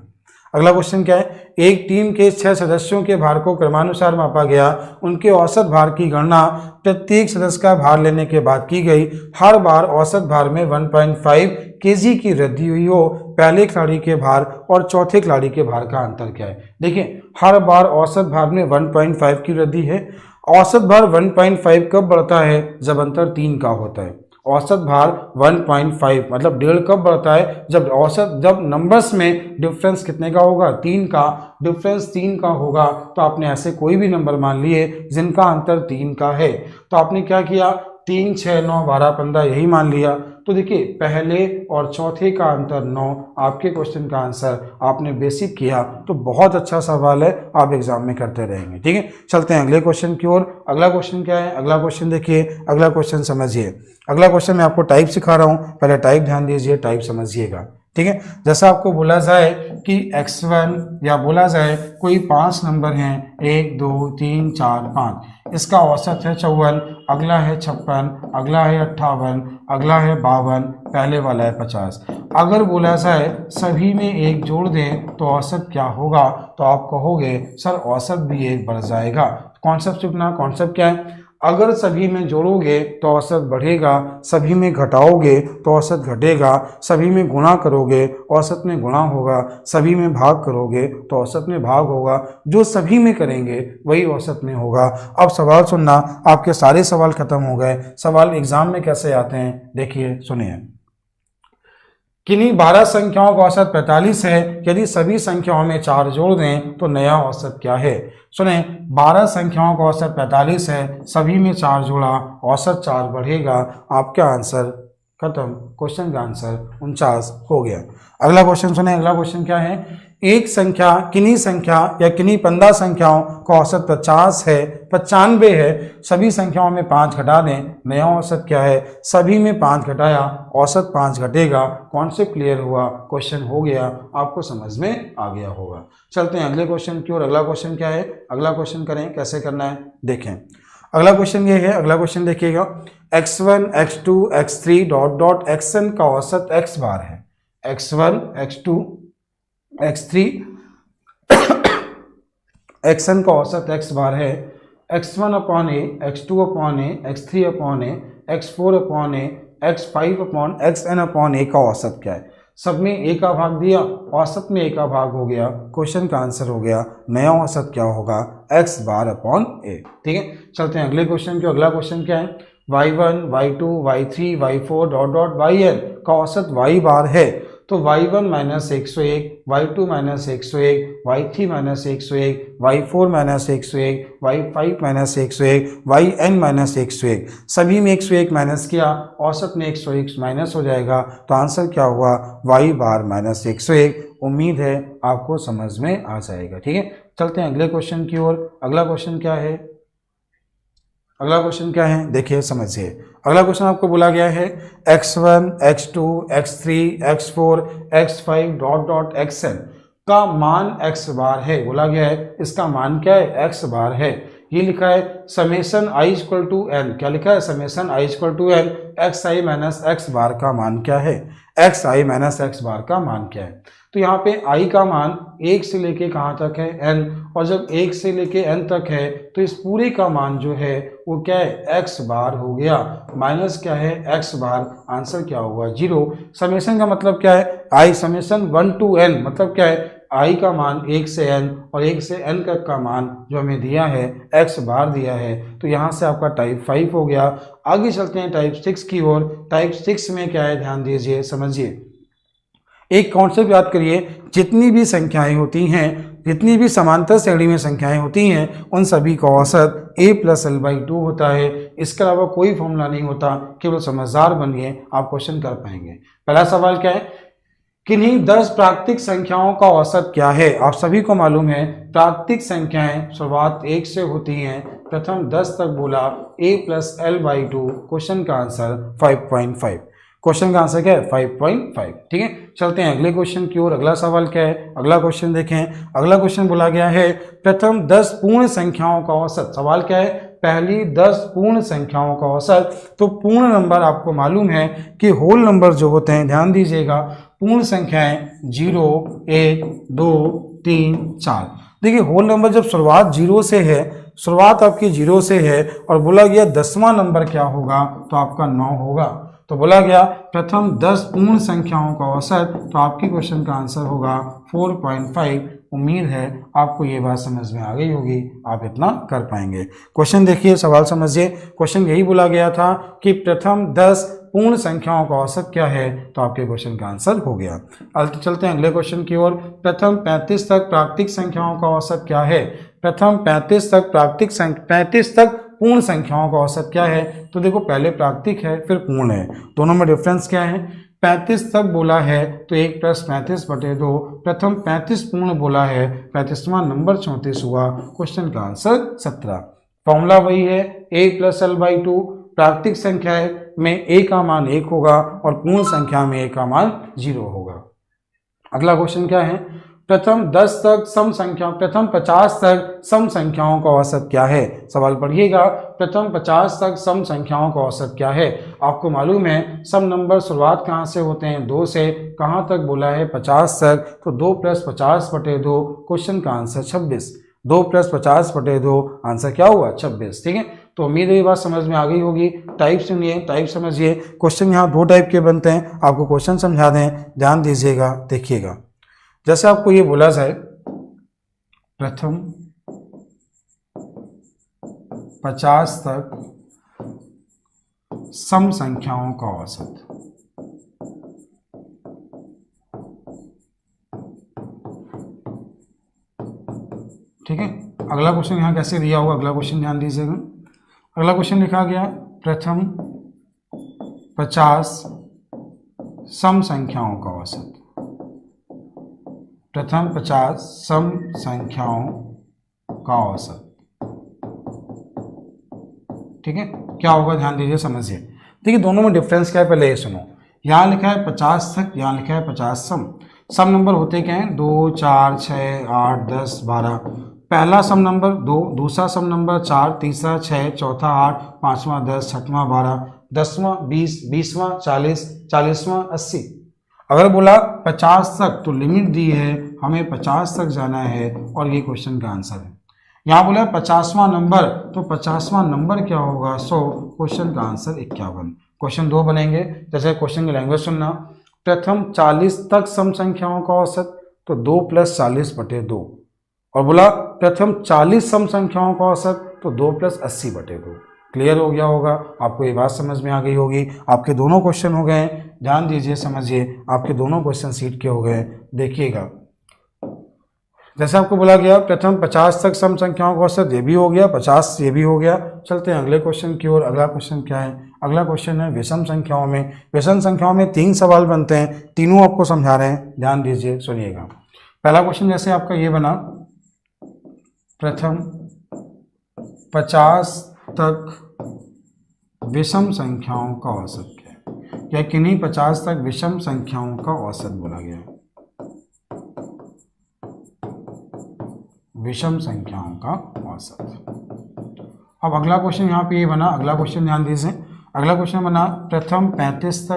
अगला क्वेश्चन क्या है, एक टीम के 6 सदस्यों के भार को क्रमानुसार मापा गया, उनके औसत भार की गणना प्रत्येक सदस्य का भार लेने के बाद की गई। हर बार औसत भार में 1.5 केजी की वृद्धि हुई हो, पहले खिलाड़ी के भार और चौथे खिलाड़ी के भार का अंतर क्या है। देखिए हर बार औसत भार में 1.5 की वृद्धि है। औसत भार 1.5 कब बढ़ता है, जब अंतर 3 का होता है। औसत भार 1.5 मतलब 1.5 कब बढ़ता है, जब नंबर्स में डिफरेंस कितने का होगा, 3 का। डिफरेंस 3 का होगा तो आपने ऐसे कोई भी नंबर मान लिए जिनका अंतर 3 का है, तो आपने क्या किया, 3, 6, 9, 12, 15 यही मान लिया। तो देखिए पहले और चौथे का अंतर 9, आपके क्वेश्चन का आंसर आपने बेसिक किया तो बहुत अच्छा सवाल है, आप एग्जाम में करते रहेंगे, ठीक है। चलते हैं अगले क्वेश्चन की ओर। अगला क्वेश्चन क्या है, अगला क्वेश्चन देखिए, अगला क्वेश्चन समझिए। अगला क्वेश्चन मैं आपको टाइप सिखा रहा हूँ, पहले टाइप ध्यान दीजिए, टाइप समझिएगा, ठीक है। जैसा आपको बोला जाए कि x1 या बोला जाए कोई 5 नंबर हैं, 1, 2, 3, 4, 5, इसका औसत है 54, अगला है 56, अगला है 58, अगला है 52, पहले वाला है 50। अगर बोला जाए सभी में 1 जोड़ दें तो औसत क्या होगा, तो आप कहोगे सर औसत भी 1 बढ़ जाएगा। कॉन्सेप्ट सीखना, कॉन्सेप्ट क्या है, अगर सभी में जोड़ोगे तो औसत बढ़ेगा, सभी में घटाओगे तो औसत घटेगा, सभी में गुणा करोगे औसत में गुणा होगा, सभी में भाग करोगे तो औसत में भाग होगा, जो सभी में करेंगे वही औसत में होगा। अब सवाल सुनना, आपके सारे सवाल खत्म हो गए। सवाल एग्जाम में कैसे आते हैं देखिए, सुनिए। किन्हीं 12 संख्याओं का औसत 45 है, यदि सभी संख्याओं में 4 जोड़ दें तो नया औसत क्या है। सुने, 12 संख्याओं का औसत 45 है, सभी में 4 जोड़ा, औसत 4 बढ़ेगा, आपका आंसर खत्म। क्वेश्चन का आंसर 49 हो गया। अगला क्वेश्चन सुने, अगला क्वेश्चन क्या है। एक संख्या किन्हीं संख्या या किन्हीं 15 संख्याओं का औसत 50 है, 95 है, सभी संख्याओं में 5 घटा दें, नया औसत क्या है। सभी में 5 घटाया, औसत 5 घटेगा। कॉन्सेप्ट क्लियर हुआ, क्वेश्चन हो गया, आपको समझ में आ गया होगा। चलते हैं अगले क्वेश्चन की ओर। अगला क्वेश्चन क्या है, अगला क्वेश्चन करें, कैसे करना है देखें। अगला क्वेश्चन ये है, अगला क्वेश्चन देखिएगा। x1 x2 x3 dot dot xn का औसत x बार है। x1 x2 x3 xn का औसत x बार है। x1 अपॉन ए, x2 अपॉन ए, x3 अपॉन ए, x4 अपॉन ए, x5 अपॉन xn अपॉन ए का औसत क्या है। सब में ए का भाग दिया, औसत में ए का भाग हो गया, क्वेश्चन का आंसर हो गया। नया औसत क्या होगा, x बार अपॉन ए। ठीक है, चलते हैं अगले क्वेश्चन की। अगला क्वेश्चन क्या है। y1 y2 y3 y4 dot dot yn का औसत y बार है, तो y1 minus 101, y2 minus 101, y3 minus 101, y4 minus 101, y5 minus 101, yn minus 101, सभी में 101 माइनस किया, औसत में 101 माइनस हो जाएगा, तो आंसर क्या हुआ, y बार माइनस 101। उम्मीद है आपको समझ में आ जाएगा। ठीक है, चलते हैं अगले क्वेश्चन की ओर। अगला क्वेश्चन क्या है, अगला क्वेश्चन क्या है देखिए, समझिए। अगला क्वेश्चन आपको बोला गया है x1 x2 x3 x4 x5 dot dot xn का मान x बार है। बोला गया है इसका मान क्या है, x बार है। ये लिखा है summation i equal to n, क्या लिखा है, summation i equal to n, x i minus x bar का मान क्या है, x i minus x bar का मान क्या है। तो यहाँ पे i का मान 1 से लेके कहाँ तक है, n, और जब 1 से लेके n तक है तो इस पूरे का मान जो है वो क्या है, x बार हो गया, माइनस क्या है, x बार, आंसर क्या होगा 0। समेशन का मतलब क्या है, i समेशन 1 to n, मतलब क्या है, i का मान 1 से n और 1 से n तक का मान जो हमें दिया है x बार दिया है। तो यहाँ से आपका टाइप 5 हो गया। आगे चलते हैं टाइप 6 की ओर। टाइप 6 में क्या है, ध्यान दीजिए, समझिए। एक कॉन्सेप्ट याद करिए, जितनी भी संख्याएं होती हैं, जितनी भी समांतर श्रेणी में संख्याएं होती हैं, उन सभी का औसत a प्लस एल बाई 2 होता है। इसके अलावा कोई फॉर्मूला नहीं होता, केवल समझदार बनिए, आप क्वेश्चन कर पाएंगे। पहला सवाल क्या है, किन्हीं 10 प्राकृतिक संख्याओं का औसत क्या है। आप सभी को मालूम है प्राकृतिक संख्याएं शुरुआत 1 से होती हैं, प्रथम 10 तक बोला a plus L by 2, question का आंसर 5.5। क्वेश्चन का आंसर क्या है, 5.5। ठीक है, चलते हैं अगले क्वेश्चन की ओर। अगला सवाल क्या है, अगला क्वेश्चन देखें। अगला क्वेश्चन बोला गया है प्रथम 10 पूर्ण संख्याओं का औसत। सवाल क्या है, पहली 10 पूर्ण संख्याओं का औसत। तो पूर्ण नंबर आपको मालूम है कि होल नंबर जो होते हैं, ध्यान दीजिएगा, पूर्ण संख्याएं 0 1 2 3 4। देखिए होल नंबर जब शुरुआत 0 से है, शुरुआत आपकी 0 से है और बोला गया 10वां नंबर क्या होगा, तो आपका 9 होगा। तो बोला गया प्रथम 10 पूर्ण संख्याओं का औसत, तो आपकी क्वेश्चन का आंसर होगा 4.5। उम्मीद है आपको ये बात समझ में आ गई होगी, आप इतना कर पाएंगे। क्वेश्चन देखिए, सवाल समझिए। क्वेश्चन यही बोला गया था कि प्रथम 10 पूर्ण संख्याओं का औसत क्या है, तो आपके क्वेश्चन का आंसर हो गया। अब चलते हैं अगले क्वेश्चन की ओर। प्रथम 35 तक प्राकृतिक संख्याओं का औसत क्या है। प्रथम 35 तक पूर्ण संख्याओं का औसत क्या है। तो देखो पहले प्राकृतिक है फिर पूर्ण है, दोनों में डिफरेंस क्या है। 35 तक बोला है तो 1 + 35/2, प्रथम 35 पूर्ण बोला है, 35वां नंबर 34 हुआ, क्वेश्चन का आंसर 17। फॉर्मूला वही है a + l/2। प्राकृतिक संख्या में a का मान 1 होगा और पूर्ण संख्या में a का मान 0 होगा। अगला क्वेश्चन क्या है, प्रथम 50 तक सम संख्याओं का औसत क्या है। सवाल पढ़िएगा, प्रथम 50 तक सम संख्याओं का औसत क्या है। आपको मालूम है सम नंबर शुरुआत कहाँ से होते हैं, 2 से, कहाँ तक बोला है, 50 तक। तो 2 + 50/2, क्वेश्चन का आंसर 26। 2 + 50/2, आंसर क्या हुआ, 26। ठीक है, तो उम्मीद है ये बात समझ में आ गई होगी। टाइप सुनिए, टाइप समझिए। क्वेश्चन यहाँ 2 टाइप के बनते हैं, आपको क्वेश्चन समझा दें, ध्यान दीजिएगा, देखिएगा। जैसे आपको ये बोला जाए प्रथम 50 तक सम संख्याओं का औसत, ठीक है। अगला क्वेश्चन यहाँ कैसे दिया होगा, अगला क्वेश्चन ध्यान दीजिएगा। अगला क्वेश्चन लिखा गया प्रथम 50 सम संख्याओं का औसत, प्रथम 50 सम संख्याओं का औसत, ठीक है। क्या होगा ध्यान दीजिए, समझिए। देखिए दोनों में डिफरेंस क्या है, पहले ये सुनो। यहाँ लिखा है 50 तक, यहाँ लिखा है 50 सम नंबर होते क्या हैं, 2 4 6 8 10 12। पहला सम नंबर 2, दूसरा सम नंबर 4, तीसरा 6, चौथा 8, पांचवा 10, छठवां 12, 10वां 20, 20वां 40, 40वां 80। अगर बोला 50 तक तो लिमिट दी है, हमें 50 तक जाना है और ये क्वेश्चन का आंसर है। यहाँ बोला 50वां नंबर, तो 50वां नंबर क्या होगा, 100, क्वेश्चन का आंसर 51। क्वेश्चन 2 बनेंगे। जैसे क्वेश्चन की लैंग्वेज सुनना, प्रथम 40 तक सम संख्याओं का औसत, तो 2 + 40/2। और बोला प्रथम 40 सम संख्याओं का औसत, तो 2 + 80/2। क्लियर हो गया होगा, आपको ये बात समझ में आ गई होगी। आपके दोनों क्वेश्चन हो गए, ध्यान दीजिए, समझिए, आपके दोनों क्वेश्चन सीट के हो गए। देखिएगा, जैसे आपको बोला गया प्रथम 50 तक सम संख्याओं का औसत, ये भी हो गया, 50 ये भी हो गया। चलते हैं अगले क्वेश्चन की ओर। अगला क्वेश्चन क्या है, अगला क्वेश्चन है विषम संख्याओं में। विषम संख्याओं में 3 सवाल बनते हैं, तीनों आपको समझा रहे हैं, ध्यान दीजिए, सुनिएगा। पहला क्वेश्चन जैसे आपका ये बना, प्रथम 50 तक विषम संख्याओं का औसत क्या है, या किन्हीं 50 तक विषम संख्याओं का औसत बोला गया है, विषम संख्याओं का औसत। अब अगला क्वेश्चन यहाँ पे ये बना, अगला क्वेश्चन ध्यान दीजिए। अगला क्वेश्चन बना प्रथम 35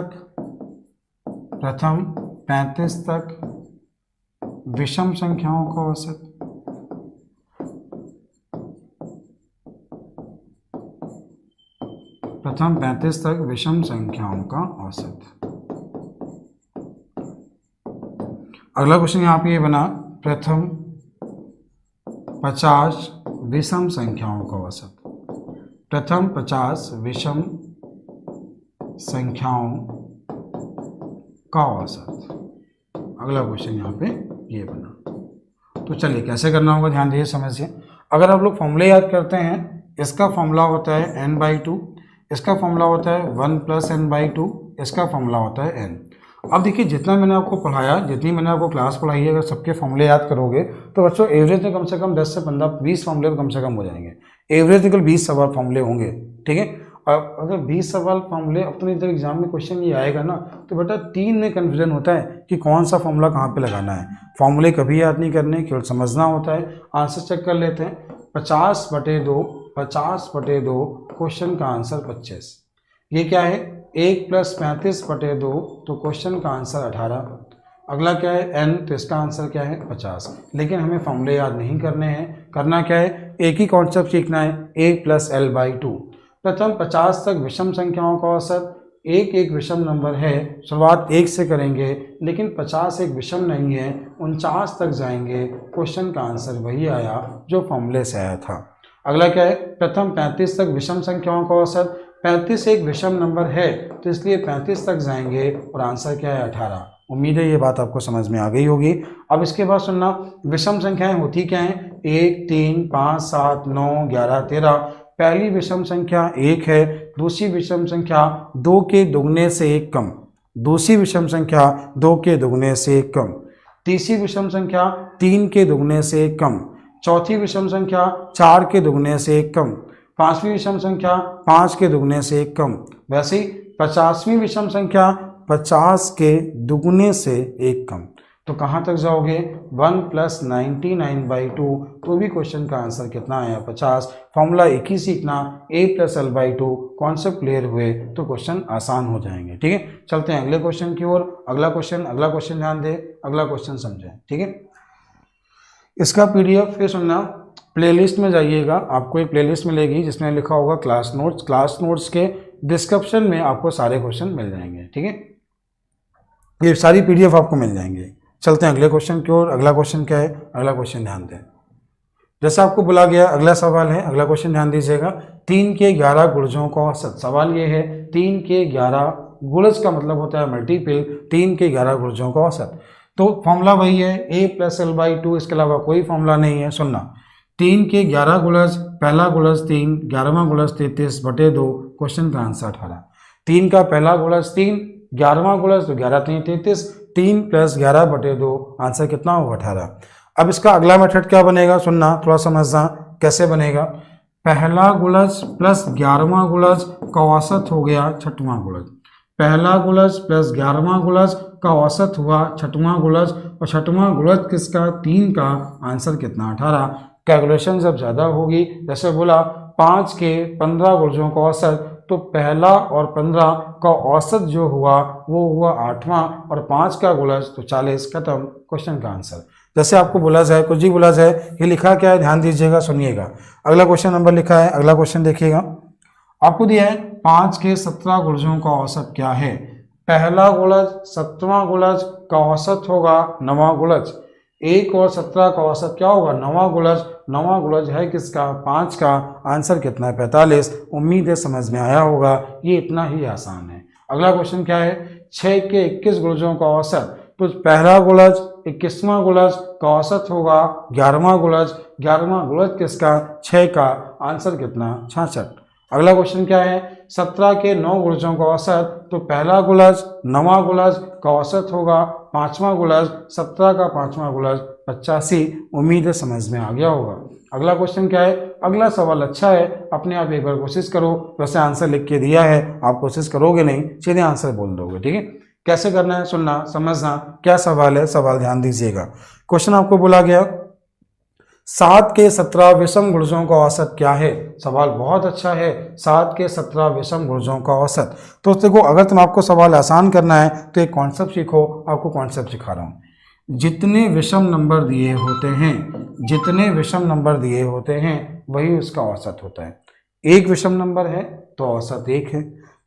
तक विषम संख्याओं का औसत, प्रथम 35 तक विषम संख्याओं का औसत। अगला क्वेश्चन यहाँ पे ये बना प्रथम 50 विषम संख्याओं का औसत, प्रथम 50 विषम संख्याओं का औसत। अगला क्वेश्चन यहाँ पे ये बना। तो चलिए कैसे करना होगा, ध्यान दीजिए, समझिए। अगर आप लोग फॉर्मूले याद करते हैं, इसका फॉर्मूला होता है n/2, इसका फॉर्मूला होता है 1 + n/2, इसका फॉर्मूला होता है n। अब देखिए जितना मैंने आपको पढ़ाया, जितनी मैंने आपको क्लास पढ़ाई है, अगर सबके फॉर्मूले याद करोगे तो बच्चों एवरेज में कम से कम 10 से 15 20 फॉर्मूले कम से कम हो जाएंगे। एवरेज निकल 20 सवाल फॉर्मूले होंगे, ठीक है। अब अगर 20 सवाल फॉर्मूले, अब तो इधर एग्जाम में क्वेश्चन ये आएगा ना, तो बेटा 3 में कन्फ्यूजन होता है कि कौन सा फॉर्मूला कहाँ पे लगाना है। फॉर्मूले कभी याद नहीं करने, केवल समझना होता है। आंसर चेक कर लेते हैं। 50/2, 50/2, क्वेश्चन का आंसर 25। ये क्या है, 1 + 35/2, तो क्वेश्चन का आंसर 18। अगला क्या है n, तो इसका आंसर क्या है 50। लेकिन हमें फॉर्मूले याद नहीं करने हैं, करना क्या है, एक ही कॉन्सेप्ट सीखना है, 1 + l/2। प्रथम 50 तक विषम संख्याओं का औसत, एक विषम नंबर है, शुरुआत 1 से करेंगे, लेकिन 50 एक विषम नहीं है, 49 तक जाएंगे, क्वेश्चन का आंसर वही आया जो फॉर्मूले से आया था। अगला क्या है, प्रथम 35 तक विषम संख्याओं का औसत, 35 एक विषम नंबर है, तो इसलिए 35 तक जाएंगे और आंसर क्या है 18। उम्मीद है ये बात आपको समझ में आ गई होगी। अब इसके बाद सुनना, विषम संख्याएं होती क्या हैं, 1 3 5 7 9 11 13। पहली विषम संख्या 1 है, दूसरी विषम संख्या 2 के दुगने से 1 कम, दूसरी विषम संख्या 2 के दुगने से 1 कम, तीसरी विषम संख्या 3 के दुगने से 1 कम, चौथी विषम संख्या 4 के दुगने से 1 कम, पांचवी विषम संख्या 5 के दुगने से 1 कम। वैसे ही 50वीं विषम संख्या 50 के दुगने से 1 कम। तो कहाँ तक जाओगे, 1 + 99/2, तो भी क्वेश्चन का आंसर कितना आया 50। फॉर्मूला एक ही सीखना, a + l/2, कॉन्सेप्ट क्लियर हुए तो क्वेश्चन आसान हो जाएंगे, ठीक है। चलते हैं अगले क्वेश्चन की ओर। अगला क्वेश्चन ध्यान दें, अगला क्वेश्चन समझें, ठीक है। इसका PDF फिर सुनना, प्लेलिस्ट में जाइएगा, आपको एक प्लेलिस्ट मिलेगी जिसमें लिखा होगा क्लास नोट्स। क्लास नोट्स के डिस्क्रिप्शन में आपको सारे क्वेश्चन मिल जाएंगे, ठीक है। ये सारी PDF आपको मिल जाएंगे। चलते हैं अगले क्वेश्चन की ओर। अगला क्वेश्चन क्या है? अगला क्वेश्चन ध्यान दें। जैसा आपको बोला गया, अगला सवाल है, अगला क्वेश्चन ध्यान दीजिएगा। 3 के 11 गुणजों का औसत। सवाल ये है 3 के 11 गुणज का मतलब होता है मल्टीपल, 3 के 11 गुणजों का औसत। तो फॉर्मूला वही है a + l/2, इसके अलावा कोई फॉर्मूला नहीं है। सुनना, 3 के 11 गुणज, पहला गुणज 3, 11वां गुणज 33/2, क्वेश्चन का आंसर 18। 3 का पहला गुणज 3, 11वां गुणज तो 11 3 33, 3 + 11/2, आंसर कितना होगा? 18। अब इसका अगला मेथड क्या बनेगा? सुनना, थोड़ा समझना कैसे बनेगा। पहला गुणज प्लस 11वां गुणज का औसत हो गया 6वां गुणज। पहला गुणज प्लस 11वां गुणज का औसत हुआ 6वां गुणज, और 6वां गुणज किसका? 3 का, आंसर कितना? 18। कैलकुलेशन जब ज़्यादा होगी, जैसे बोला 5 के 15 गुणजों का औसत, तो पहला और 15 का औसत जो हुआ वो हुआ 8वां, और 5 का गुणज तो 40, खत्म, क्वेश्चन का आंसर। जैसे आपको बोला जाए, कुछ भी बोला जाए, ये लिखा क्या है? ध्यान दीजिएगा, सुनिएगा। अगला क्वेश्चन नंबर लिखा है, अगला क्वेश्चन देखिएगा। आपको दिया है 5 के 17 गुणजों का औसत क्या है? पहला गुणज 7वां गुणज का औसत होगा 9वां गुणज। 1 और 17 का औसत क्या होगा? 9वां गुणज। 9वां गुणज है किसका? 5 का, आंसर कितना है? 45। उम्मीद है समझ में आया होगा, ये इतना ही आसान है। अगला क्वेश्चन क्या है? 6 के 21 गुणजों का औसत। तो पहला गुणज 21वां गुणज का औसत होगा 11वां गुणज। 11वां गुणज किसका? 6 का, आंसर कितना? 66। अगला क्वेश्चन क्या है? 17 के 9 गुणजों का औसत। तो पहला गुणज 9वां गुणज का औसत होगा 5वां गुणज। 17 का 5वां गुणज 85। उम्मीद है समझ में आ गया होगा। अगला क्वेश्चन क्या है? अगला सवाल अच्छा है, अपने आप एक बार कोशिश करो। वैसे आंसर लिख के दिया है, आप कोशिश करोगे नहीं, सीधे आंसर बोल दोगे, ठीक है। कैसे करना है? सुनना, समझना। क्या सवाल है? सवाल ध्यान दीजिएगा। क्वेश्चन आपको बोला गया 7 के 17 विषम गुणजों का औसत क्या है? सवाल बहुत अच्छा है, 7 के 17 विषम गुणजों का औसत। तो देखो, अगर तुम आपको सवाल आसान करना है तो एक कॉन्सेप्ट सीखो। आपको कॉन्सेप्ट सिखा रहा हूँ। जितने विषम नंबर दिए होते हैं, जितने विषम नंबर दिए होते हैं, वही उसका औसत होता है। 1 विषम नंबर है तो औसत 1 है,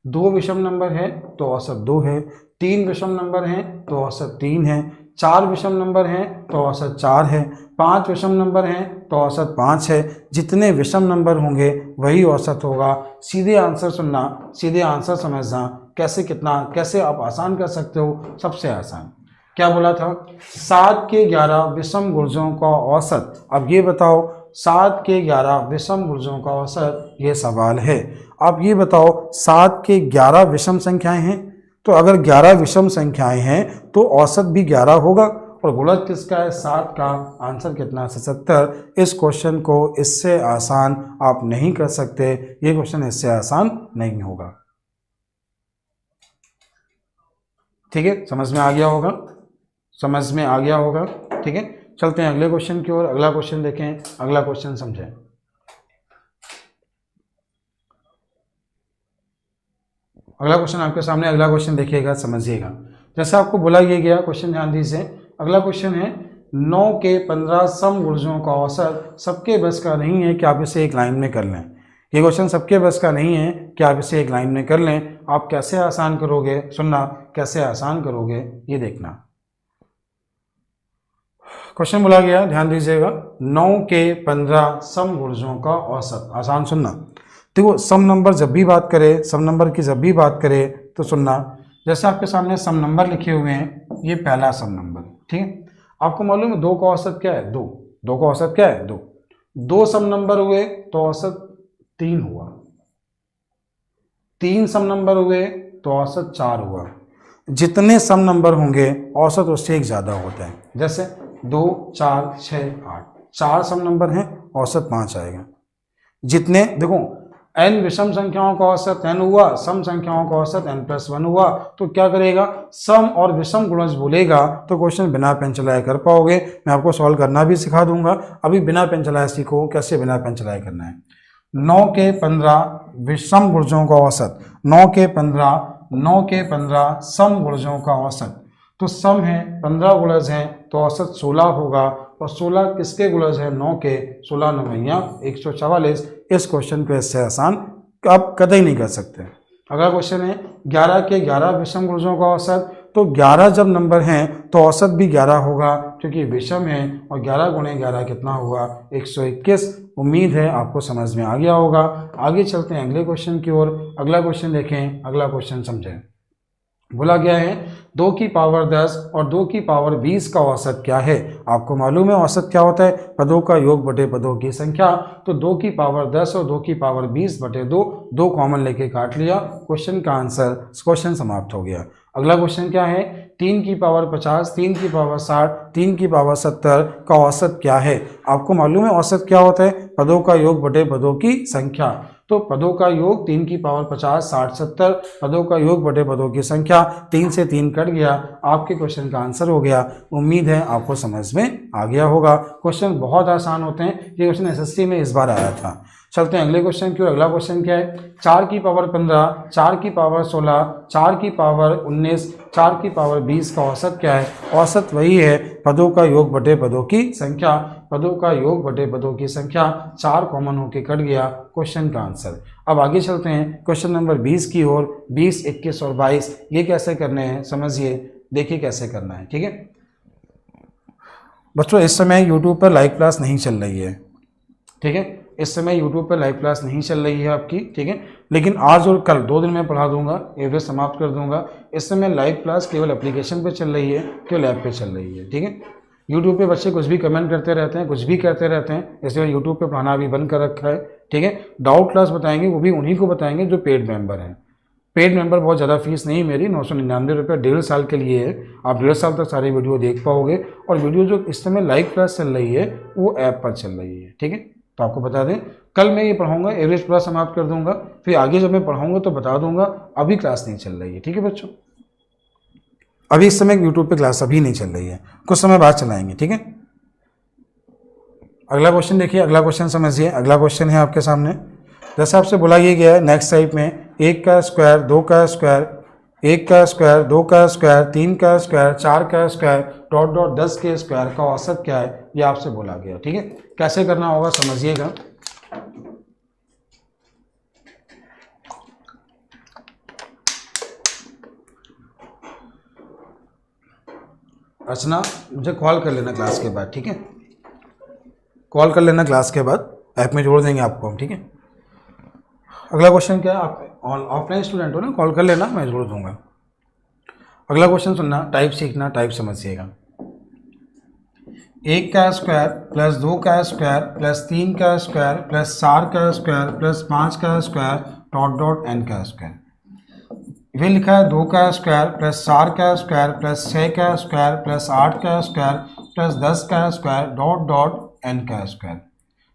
2 विषम नंबर है तो औसत 2 है, 3 विषम नंबर हैं तो औसत 3 है, 4 विषम नंबर हैं तो औसत 4 है, 5 विषम नंबर हैं तो औसत 5 है। जितने विषम नंबर होंगे वही औसत होगा। सीधे आंसर सुनना, सीधे आंसर समझना। कैसे, कितना, कैसे आप आसान कर सकते हो? सबसे आसान क्या बोला था? 7 के 11 विषम गुणजों का औसत। अब ये बताओ, 7 के 11 विषम गुणजों का औसत, ये सवाल है। आप ये बताओ, 7 के 11 विषम संख्याएं हैं, तो अगर 11 विषम संख्याएं हैं तो औसत भी 11 होगा, और गुणज किसका है? 7 का, आंसर कितना? 77। इस क्वेश्चन को इससे आसान आप नहीं कर सकते, ये क्वेश्चन इससे आसान नहीं होगा, ठीक है। समझ में आ गया होगा, समझ में आ गया होगा, ठीक है। चलते हैं अगले क्वेश्चन की ओर। अगला क्वेश्चन देखें, अगला क्वेश्चन समझें। अगला क्वेश्चन आपके सामने, अगला क्वेश्चन देखिएगा, समझिएगा। जैसे आपको बोला ये गया, क्वेश्चन ध्यान दीजिए। अगला क्वेश्चन है 9 के 15 सम गुणजों का औसत। सबके बस का नहीं है कि आप इसे एक लाइन में कर लें। ये क्वेश्चन सबके बस का नहीं है कि आप इसे एक लाइन में कर लें। आप कैसे आसान करोगे? सुनना, कैसे आसान करोगे ये देखना। क्वेश्चन बोला गया, ध्यान दीजिएगा, 9 के 15 सम गुणजों का औसत। आसान सुनना। देखो, सम नंबर जब भी बात करें, सम नंबर की जब भी बात करें तो सुनना। जैसे आपके सामने सम नंबर लिखे हुए हैं, ये पहला सम नंबर, ठीक है। आपको मालूम है 2 का औसत क्या है? 2। 2 का औसत क्या है? 2। 2 सम नंबर हुए तो औसत 3 हुआ, 3 सम नंबर हुए तो औसत 4 हुआ। जितने सम नंबर होंगे औसत उससे एक ज़्यादा होता है। जैसे 2, 4, 6, 8, 4 सम नंबर हैं, औसत 5 आएगा। जितने, देखो, n विषम संख्याओं का औसत n हुआ, सम संख्याओं का औसत n+1 हुआ, तो क्या करेगा? सम और विषम गुणज बोलेगा तो क्वेश्चन बिना पेन चलाए कर पाओगे। मैं आपको सॉल्व करना भी सिखा दूंगा, अभी बिना पेन चलाए सीखो कैसे बिना पेन चलाए करना है। 9 के 15 विषम गुणजों का औसत, 9 के 15 सम गुणजों का औसत। तो सम है, 15 गुणज हैं तो औसत 16 होगा, और 16 किसके गुणज है, 9 के। 16 9 144। इस क्वेश्चन को इससे आसान आप कतई नहीं कर सकते। अगला क्वेश्चन है 11 के 11 विषम गुणजों का औसत। तो 11 जब नंबर हैं तो औसत भी 11 होगा क्योंकि विषम है, और 11 गुणे 11 कितना हुआ, 121। उम्मीद है आपको समझ में आ गया होगा। आगे चलते हैं अगले क्वेश्चन की ओर। अगला क्वेश्चन देखें, अगला क्वेश्चन समझें। बोला गया है 2 की पावर 10 और 2 की पावर 20 का औसत क्या है। आपको मालूम है औसत क्या होता है, पदों का योग बटे पदों की संख्या। तो 2 की पावर 10 और 2 की पावर 20 बटे 2, 2 कॉमन लेके काट लिया, क्वेश्चन का आंसर, क्वेश्चन समाप्त हो गया। अगला क्वेश्चन क्या है, 3 की पावर 50, 3 की पावर 60, 3 की पावर 70 का औसत क्या है। आपको मालूम है औसत क्या होता है, पदों का योग बटे पदों की संख्या। तो पदों का योग 3 की पावर 50, 60, 70, पदों का योग बटे पदों की संख्या, 3 से 3 कट गया, आपके क्वेश्चन का आंसर हो गया। उम्मीद है आपको समझ में आ गया होगा। क्वेश्चन बहुत आसान होते हैं, ये क्वेश्चन एसएससी में इस बार आया था। चलते हैं अगले क्वेश्चन की ओर। अगला क्वेश्चन क्या है, 4 की पावर 15, 4 की पावर 16, 4 की पावर 19, 4 की पावर 20 का औसत क्या है। औसत वही है पदों का योग बटे पदों की संख्या। पदों का योग बटे पदों की संख्या, 4 कॉमन होके कट गया, क्वेश्चन का आंसर। अब आगे चलते हैं क्वेश्चन नंबर 20 की ओर। 20, 21 और 22 ये कैसे करने हैं समझिए, देखिए कैसे करना है। ठीक है बच्चों, इस समय यूट्यूब पर लाइव क्लास नहीं चल रही है। ठीक है, इस समय यूट्यूब पर लाइव क्लास नहीं चल रही है आपकी। ठीक है, लेकिन आज और कल 2 दिन में पढ़ा दूंगा, एवरेज समाप्त कर दूंगा। इस समय लाइव क्लास केवल एप्लीकेशन पे चल रही है, केवल ऐप पे चल रही है। ठीक है, यूट्यूब पे बच्चे कुछ भी कमेंट करते रहते हैं, कुछ भी करते रहते हैं, इसलिए यूट्यूब पे पढ़ाना अभी बंद कर रखा है। ठीक है, डाउट क्लास बताएंगे, वो भी उन्हीं को बताएंगे जो पेड मेंबर हैं। पेड मेंबर बहुत ज़्यादा फीस नहीं मेरी, 999 रुपये 1.5 साल के लिए है। आप 1.5 साल तक सारी वीडियो देख पाओगे, और वीडियो जो इस समय लाइव क्लास चल रही है वो ऐप पर चल रही है। ठीक है, तो आपको बता दें कल मैं ये पढ़ाऊंगा, एवरेज पूरा समाप्त कर दूंगा, फिर आगे जब मैं पढ़ाऊंगा तो बता दूंगा। अभी क्लास नहीं चल रही है। ठीक है बच्चों, अभी इस समय यूट्यूब पे क्लास अभी नहीं चल रही है, कुछ समय बाद चलाएंगे। ठीक है, अगला क्वेश्चन देखिए, अगला क्वेश्चन समझिए। अगला क्वेश्चन है आपके सामने, जैसे आपसे बोला ये गया है नेक्स्ट टाइप में 1 का स्क्वायर, 2 का स्क्वायर, 1 का स्क्वायर, 2 का स्क्वायर, 3 का स्क्वायर, 4 का स्क्वायर, डॉट डॉट 10 के स्क्वायर का औसत क्या है, ये आपसे बोला गया। ठीक है, कैसे करना होगा समझिएगा। अर्चना मुझे कॉल कर लेना क्लास के बाद। ठीक है, कॉल कर लेना क्लास के बाद, ऐप में जोड़ देंगे आपको हम। ठीक है, अगला क्वेश्चन क्या है, आप ऑफलाइन स्टूडेंट हो ना, कॉल कर लेना, मैं जोड़ दूंगा। अगला क्वेश्चन सुनना, टाइप सीखना, टाइप समझिएगा। 1 का स्क्वायर प्लस 2 का स्क्वायर प्लस 3 का स्क्वायर प्लस 4 का स्क्वायर प्लस 5 का स्क्वायर डॉट डॉट n का स्क्वायर। ये लिखा है 2 का स्क्वायर प्लस 4 का स्क्वायर प्लस 6 का स्क्वायर प्लस 8 का स्क्वायर प्लस 10 का स्क्वायर डॉट डॉट n का स्क्वायर।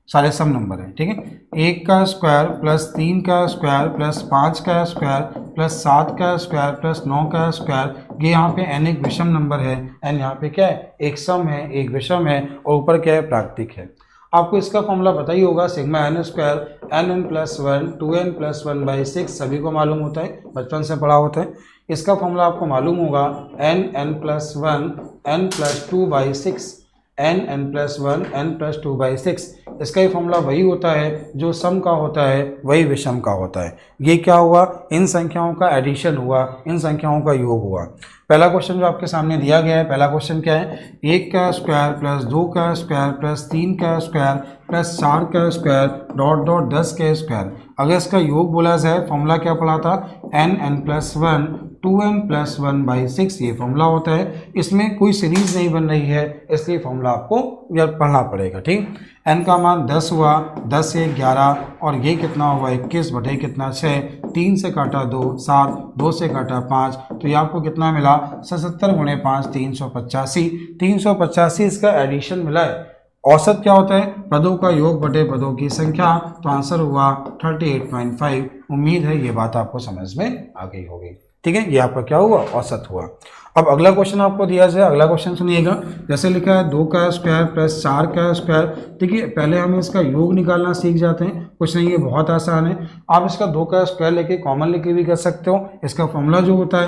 सारे सम नंबर हैं। ठीक है, 1 का स्क्वायर प्लस 3 का स्क्वायर प्लस 5 का स्क्वायर प्लस 7 का स्क्वायर प्लस 9 का स्क्वायर। ये यहाँ पे n एक विषम नंबर है, n यहाँ पे क्या है, एक सम है, एक विषम है, और ऊपर क्या है, प्राकृतिक है। आपको इसका फॉर्मूला पता ही होगा, sigma n square n plus 1 2n plus 1/6, सभी को मालूम होता है, बचपन से पढ़ा होता है। इसका फॉर्मूला आपको मालूम होगा n plus 1 n plus 2/6, n plus 1 n plus 2/6। इसका ही फॉर्मूला वही होता है जो सम का होता है, वही विषम का होता है। ये क्या हुआ, इन संख्याओं का एडिशन हुआ, इन संख्याओं का योग हुआ। पहला क्वेश्चन जो आपके सामने दिया गया है, पहला क्वेश्चन क्या है, 1 का स्क्वायर प्लस 2 का स्क्वायर प्लस 3 का स्क्वायर प्लस 4 का स्क्वायर डॉट डॉट 10 के स्क्वायर। अगर इसका योग बोला जाए, फॉर्मूला क्या पढ़ा था, n प्लस 1 2n प्लस 1/6, ये फॉर्मूला होता है। इसमें कोई सीरीज नहीं बन रही है, इसलिए फॉर्मूला आपको यार पढ़ना पड़ेगा। ठीक, n का मान 10 हुआ, 10 से 11, और ये कितना हुआ 21 बटे कितना 6, 3 से काटा 2 7, 2 से काटा 5, तो ये आपको कितना मिला 77 गुणे 5 385। 385 इसका एडिशन मिला है। औसत क्या होता है, पदों का योग बटे पदों की संख्या, तो आंसर हुआ 38.5। उम्मीद है ये बात आपको समझ में आ गई होगी। ठीक है, ये आपका क्या हुआ, औसत हुआ। अब अगला क्वेश्चन आपको दिया जाए, अगला क्वेश्चन सुनिएगा। जैसे लिखा है 2 का स्क्वायर प्लस 4 का स्क्वायर। देखिए पहले हम इसका योग निकालना सीख जाते हैं, कुछ नहीं है, बहुत आसान है। आप इसका 2 का स्क्वायर लेके कॉमन लेके भी कर सकते हो। इसका फॉर्मूला जो होता है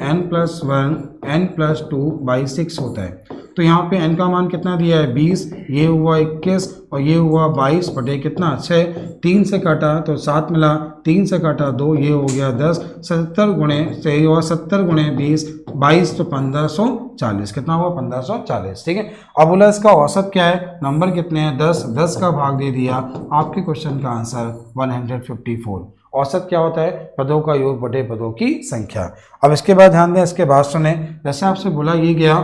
n प्लस 1 n प्लस 2/6 होता है। तो यहाँ पे n का मान कितना दिया है 20, ये हुआ 21 और ये हुआ 22 बटे कितना 6, 3 से काटा तो 7 मिला, 3 से काटा 2, ये हो गया 10, 70 गुणे से हुआ 70 गुणे 20, 22 तो 1540, कितना हुआ 1540। ठीक है, अब बोला इसका औसत क्या है, नंबर कितने हैं 10, 10 का भाग दे दिया, आपके क्वेश्चन का आंसर 154। औसत क्या होता है, पदों का योग बटे पदों की संख्या। अब इसके बाद ध्यान दें, इसके बाद सुने, जैसे आपसे बोला ये गया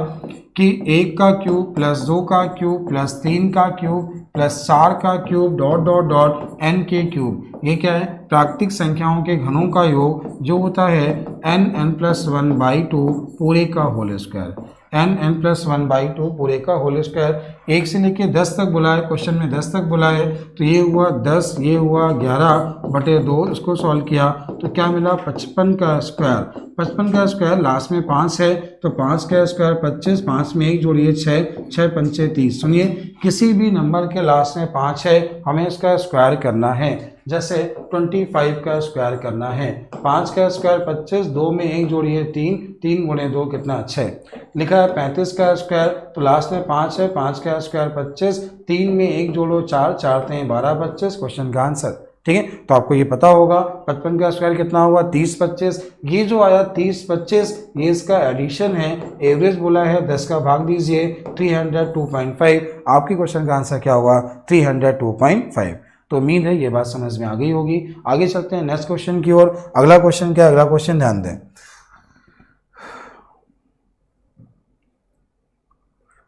कि 1 का क्यूब प्लस 2 का क्यूब प्लस 3 का क्यूब प्लस 4 का cube dot dot dot n के क्यूब, ये क्या है, प्राकृतिक संख्याओं के घनों का योग जो होता है n+1/2 पूरे का होल स्क्वायर, n+1/2 पूरे का होल स्क्वायर। 1 से लेके 10 तक बोला है, क्वेश्चन में 10 तक बोला है, तो ये हुआ 10, ये हुआ 11 बटे 2, इसको सॉल्व किया तो क्या मिला 55 का स्क्वायर। 55 का स्क्वायर लास्ट में 5 है तो 5 का स्क्वायर 25, 5 में 1 जोड़िए 6, 6 पंचे 30। सुनिए, किसी भी नंबर के लास्ट में 5 है, हमें इसका स्क्वायर करना है। जैसे 25 का स्क्वायर करना है, 5 का स्क्वायर 25, 2 में 1 जोड़िए 3, 3 गुणे 2 कितना 6। लिखा है 35 का स्क्वायर, तो लास्ट में 5 है, 5 का स्क्वायर 25, 3 में 1 जोड़ो 4, 4 3 12 25, क्वेश्चन का आंसर। ठीक है, तो आपको ये पता होगा 55 का स्क्वायर कितना होगा 30 25, ये जो आया 30 25 ये इसका एडिशन है, एवरेज बोला है 10 का भाग दीजिए 302.5, आपकी क्वेश्चन का आंसर क्या होगा 302.5। तो उम्मीद है ये बात समझ में आ गई होगी। आगे चलते हैं नेक्स्ट क्वेश्चन की ओर। अगला क्वेश्चन क्या है, अगला क्वेश्चन ध्यान दें,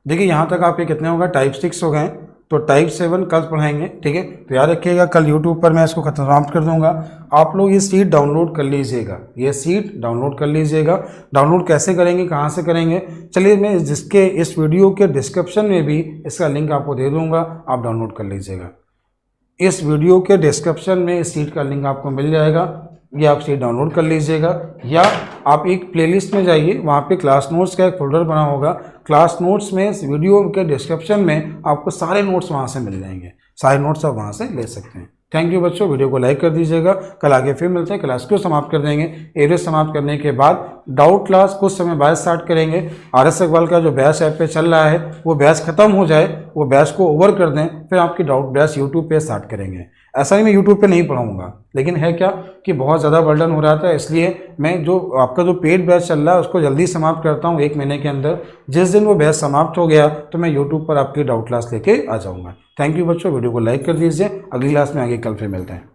देखिए यहाँ तक आपके कितने होगा टाइप 6 हो गए, तो टाइप 7 कल पढ़ाएंगे। ठीक है, तो याद रखिएगा कल यूट्यूब पर मैं इसको समाप्त कर दूंगा। आप लोग ये सीट डाउनलोड कर लीजिएगा, ये सीट डाउनलोड कर लीजिएगा। डाउनलोड कैसे करेंगे, कहाँ से करेंगे, चलिए मैं जिसके इस वीडियो के डिस्क्रिप्शन में भी इसका लिंक आपको दे दूंगा, आप डाउनलोड कर लीजिएगा। इस वीडियो के डिस्क्रिप्शन में इस सीट का लिंक आपको मिल जाएगा, ये आप सीट डाउनलोड कर लीजिएगा। या आप एक प्लेलिस्ट में जाइए, वहाँ पे क्लास नोट्स का एक फोल्डर बना होगा, क्लास नोट्स में इस वीडियो के डिस्क्रिप्शन में आपको सारे नोट्स वहाँ से मिल जाएंगे, सारे नोट्स आप वहाँ से ले सकते हैं। थैंक यू बच्चों, वीडियो को लाइक कर दीजिएगा। कल आगे फिर मिलते हैं, क्लास को समाप्त कर देंगे। एवरेज समाप्त करने के बाद डाउट क्लास कुछ समय बाद स्टार्ट करेंगे। RS अग्रवाल का जो बैच ऐप पे चल रहा है वो बैच खत्म हो जाए, वो बैच को ओवर कर दें, फिर आपकी डाउट बैच यूट्यूब पे स्टार्ट करेंगे। ऐसा ही मैं यूट्यूब पे नहीं पढ़ाऊंगा, लेकिन है क्या कि बहुत ज़्यादा बर्डन हो रहा था, इसलिए मैं जो आपका जो पेड बैच चल रहा है उसको जल्दी समाप्त करता हूँ 1 महीने के अंदर। जिस दिन वो बैच समाप्त हो गया तो मैं यूट्यूब पर आपकी डाउट क्लास लेके आ जाऊँगा। थैंक यू बच्चों, वीडियो को लाइक कर दीजिए। अगली क्लास में आगे कल फिर मिलते हैं।